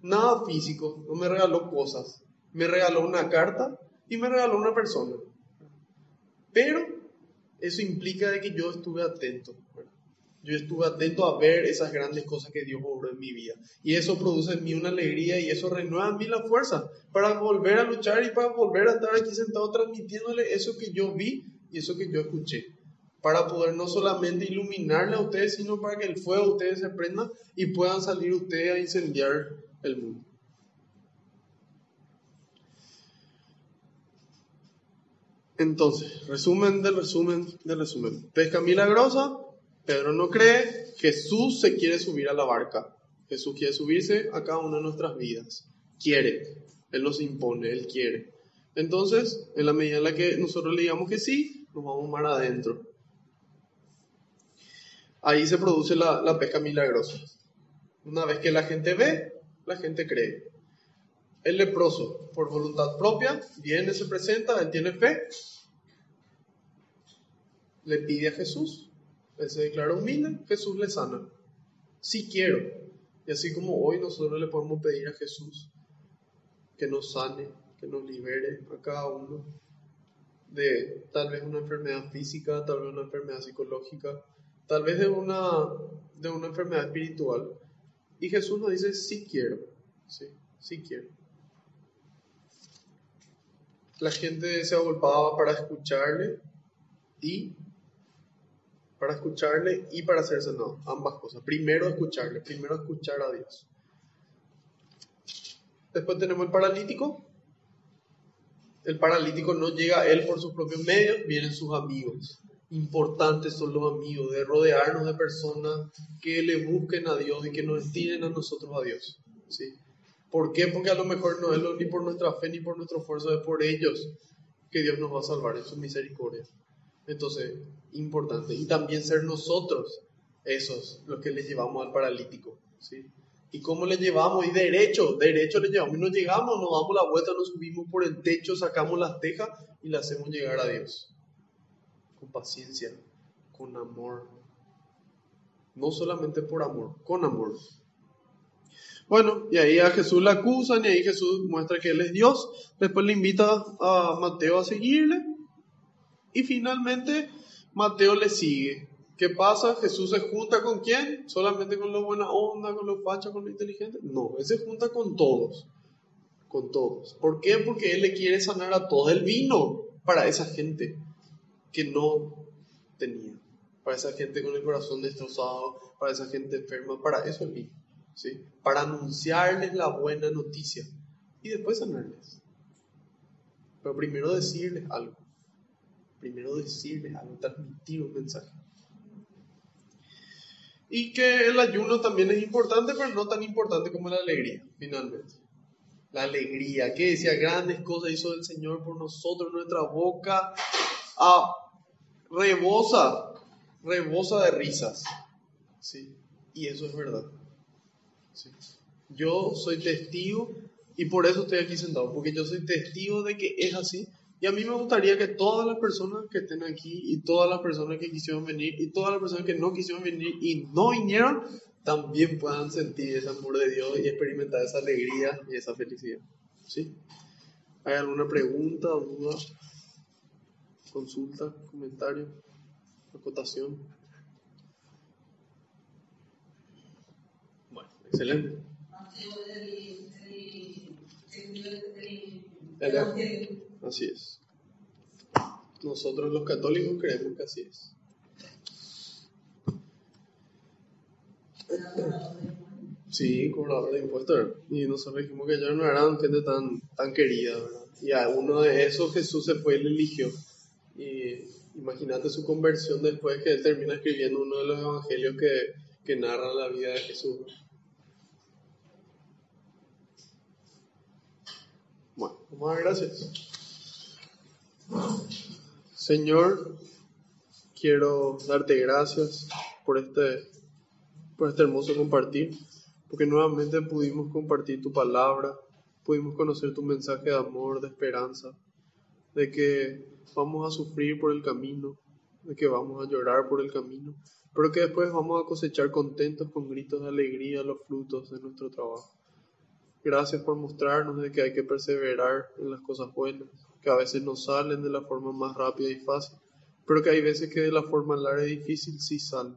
nada físico, no me regaló cosas, me regaló una carta y me regaló una persona. Pero eso implica de que yo estuve atento, ¿verdad? Yo estuve atento a ver esas grandes cosas que Dios obró en mi vida. Y eso produce en mí una alegría y eso renueva en mí la fuerza para volver a luchar y para volver a estar aquí sentado transmitiéndole eso que yo vi y eso que yo escuché. Para poder no solamente iluminarle a ustedes, sino para que el fuego de ustedes se prenda y puedan salir ustedes a incendiar el mundo. Entonces, resumen del resumen del resumen. Pesca milagrosa. Pedro no cree, Jesús se quiere subir a la barca. Jesús quiere subirse a cada una de nuestras vidas. Quiere. Él nos impone, Él quiere. Entonces, en la medida en la que nosotros le digamos que sí, nos vamos mar adentro. Ahí se produce la pesca milagrosa. Una vez que la gente ve, la gente cree. El leproso, por voluntad propia, viene, se presenta, él tiene fe, le pide a Jesús. Él se declara humilde, Jesús le sana. Sí quiero. Y así como hoy nosotros le podemos pedir a Jesús que nos sane, que nos libere a cada uno de tal vez una enfermedad física, tal vez una enfermedad psicológica, tal vez de una enfermedad espiritual. Y Jesús nos dice, sí quiero. Sí quiero. La gente se agolpaba para escucharle y para ser sanado, ambas cosas. Primero escuchar a Dios. Después tenemos el paralítico. El paralítico no llega a él por sus propios medios, vienen sus amigos. Importantes son los amigos, de rodearnos de personas que le busquen a Dios y que nos estiren a nosotros a Dios. ¿Sí? ¿Por qué? Porque a lo mejor no es ni por nuestra fe ni por nuestro esfuerzo, es por ellos que Dios nos va a salvar en su misericordia. Entonces, importante. Y también ser nosotros esos los que le llevamos al paralítico. ¿Sí? ¿Y cómo le llevamos? Y derecho le llevamos. Y nos llegamos, nos damos la vuelta, nos subimos por el techo, sacamos las tejas y le hacemos llegar a Dios. Con paciencia, con amor. No solamente por amor, con amor. Bueno, y ahí a Jesús le acusan y ahí Jesús muestra que Él es Dios. Después le invita a Mateo a seguirle. Y finalmente Mateo le sigue. ¿Qué pasa? ¿Jesús se junta con quién? ¿Solamente con los buena onda, con los fachas, con los inteligentes? No, Él se junta con todos. Con todos. ¿Por qué? Porque Él le quiere sanar a todos. Él vino para esa gente que no tenía. Para esa gente con el corazón destrozado. Para esa gente enferma. Para eso Él vino. ¿Sí? Para anunciarles la buena noticia. Y después sanarles. Pero primero decirles algo. Transmitir un mensaje. Y que el ayuno también es importante, pero no tan importante como la alegría, finalmente. La alegría, que decía, grandes cosas hizo el Señor por nosotros, nuestra boca rebosa de risas. ¿Sí? Y eso es verdad. ¿Sí? Yo soy testigo, y por eso estoy aquí sentado, porque yo soy testigo de que es así. Y a mí me gustaría que todas las personas que estén aquí y todas las personas que quisieron venir y todas las personas que no quisieron venir y no vinieron, también puedan sentir ese amor de Dios y experimentar esa alegría y esa felicidad. ¿Sí? ¿Hay alguna pregunta, duda, consulta, comentario, acotación? Bueno, excelente. Así es. Nosotros los católicos creemos que así es. Sí, cobrador de impuestos, ¿verdad? Y nosotros dijimos que ellos no eran gente tan querida, ¿verdad? Y a uno de esos Jesús se fue y le eligió. Y imagínate su conversión después que él termina escribiendo uno de los evangelios que narran la vida de Jesús. Bueno, vamos a dar gracias. Señor, quiero darte gracias por este hermoso compartir, porque nuevamente pudimos compartir tu palabra, pudimos conocer tu mensaje de amor, de esperanza, de que vamos a sufrir por el camino, de que vamos a llorar por el camino, pero que después vamos a cosechar contentos con gritos de alegría los frutos de nuestro trabajo. Gracias por mostrarnos de que hay que perseverar en las cosas buenas, que a veces no salen de la forma más rápida y fácil, pero que hay veces que de la forma larga y difícil sí sale,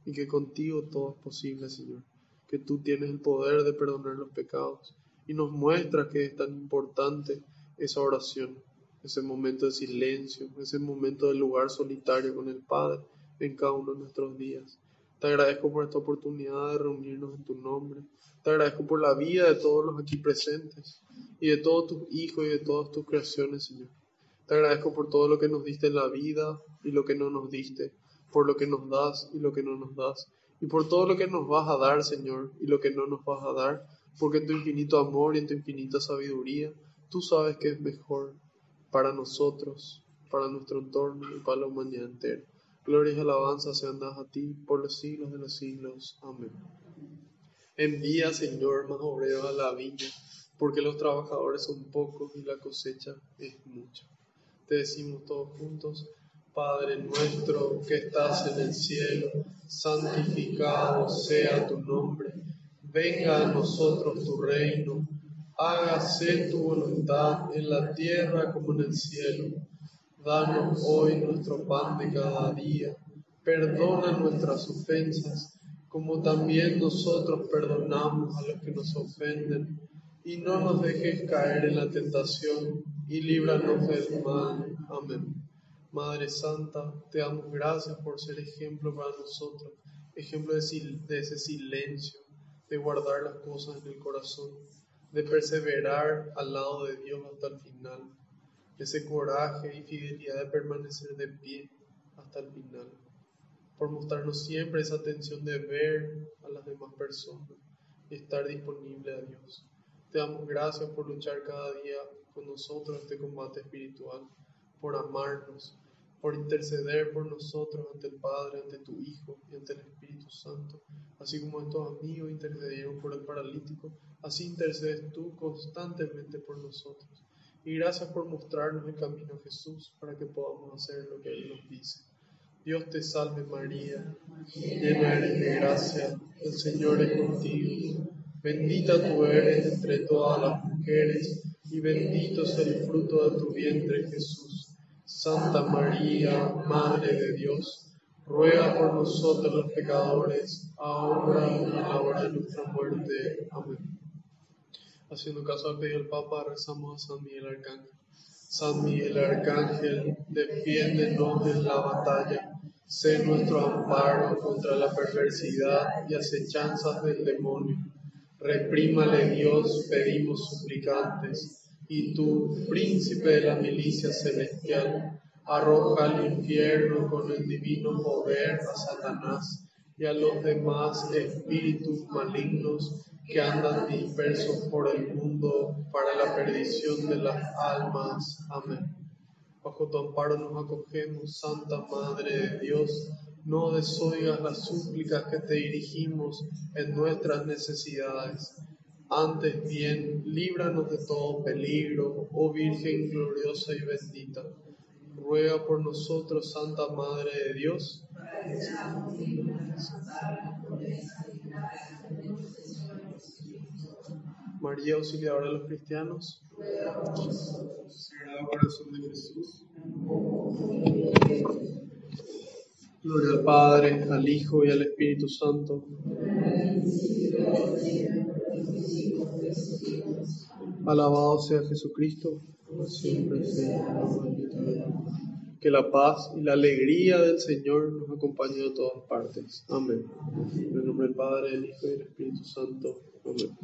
y que contigo todo es posible, Señor, que tú tienes el poder de perdonar los pecados, y nos muestra que es tan importante esa oración, ese momento de silencio, ese momento de lugar solitario con el Padre en cada uno de nuestros días. Te agradezco por esta oportunidad de reunirnos en tu nombre. Te agradezco por la vida de todos los aquí presentes y de todos tus hijos y de todas tus creaciones, Señor. Te agradezco por todo lo que nos diste en la vida y lo que no nos diste, por lo que nos das y lo que no nos das, y por todo lo que nos vas a dar, Señor, y lo que no nos vas a dar, porque en tu infinito amor y en tu infinita sabiduría, tú sabes que es mejor para nosotros, para nuestro entorno y para la humanidad entera. Gloria y alabanza sean dadas a ti por los siglos de los siglos. Amén. Envía, Señor, más obreros a la viña, porque los trabajadores son pocos y la cosecha es mucha. Te decimos todos juntos: Padre nuestro que estás en el cielo, santificado sea tu nombre. Venga a nosotros tu reino. Hágase tu voluntad en la tierra como en el cielo. Danos hoy nuestro pan de cada día. Perdona nuestras ofensas, como también nosotros perdonamos a los que nos ofenden. Y no nos dejes caer en la tentación, y líbranos del mal. Amén. Madre Santa, te damos gracias por ser ejemplo para nosotros, ejemplo de ese silencio, de guardar las cosas en el corazón, de perseverar al lado de Dios hasta el final, ese coraje y fidelidad de permanecer de pie hasta el final, por mostrarnos siempre esa atención de ver a las demás personas y estar disponible a Dios. Te damos gracias por luchar cada día con nosotros este combate espiritual, por amarnos, por interceder por nosotros ante el Padre, ante tu Hijo y ante el Espíritu Santo. Así como estos amigos intercedieron por el paralítico, así intercedes tú constantemente por nosotros. Y gracias por mostrarnos el camino a Jesús para que podamos hacer lo que Él nos dice. Dios te salve María, llena eres de gracia, el Señor es contigo. Bendita tú eres entre todas las mujeres, y bendito es el fruto de tu vientre Jesús. Santa María, Madre de Dios, ruega por nosotros los pecadores, ahora y en la hora de nuestra muerte. Amén. Haciendo caso al pedido del Papa, rezamos a San Miguel Arcángel. San Miguel Arcángel, defiéndenos en la batalla. Sé nuestro amparo contra la perversidad y acechanzas del demonio. Reprímale Dios, pedimos suplicantes. Y tú, príncipe de la milicia celestial, arroja al infierno con el divino poder a Satanás y a los demás espíritus malignos que andan dispersos por el mundo para la perdición de las almas. Amén. Bajo tu amparo nos acogemos, Santa Madre de Dios. No desoigas las súplicas que te dirigimos en nuestras necesidades. Antes bien, líbranos de todo peligro, oh Virgen gloriosa y bendita. Ruega por nosotros, Santa Madre de Dios. María, auxiliadora de los cristianos. Sagrado Corazón de Jesús. Gloria al Padre, al Hijo y al Espíritu Santo. Alabado sea Jesucristo, siempre sea. Que la paz y la alegría del Señor nos acompañen a todas partes. Amén. En el nombre del Padre, del Hijo y del Espíritu Santo. Amén.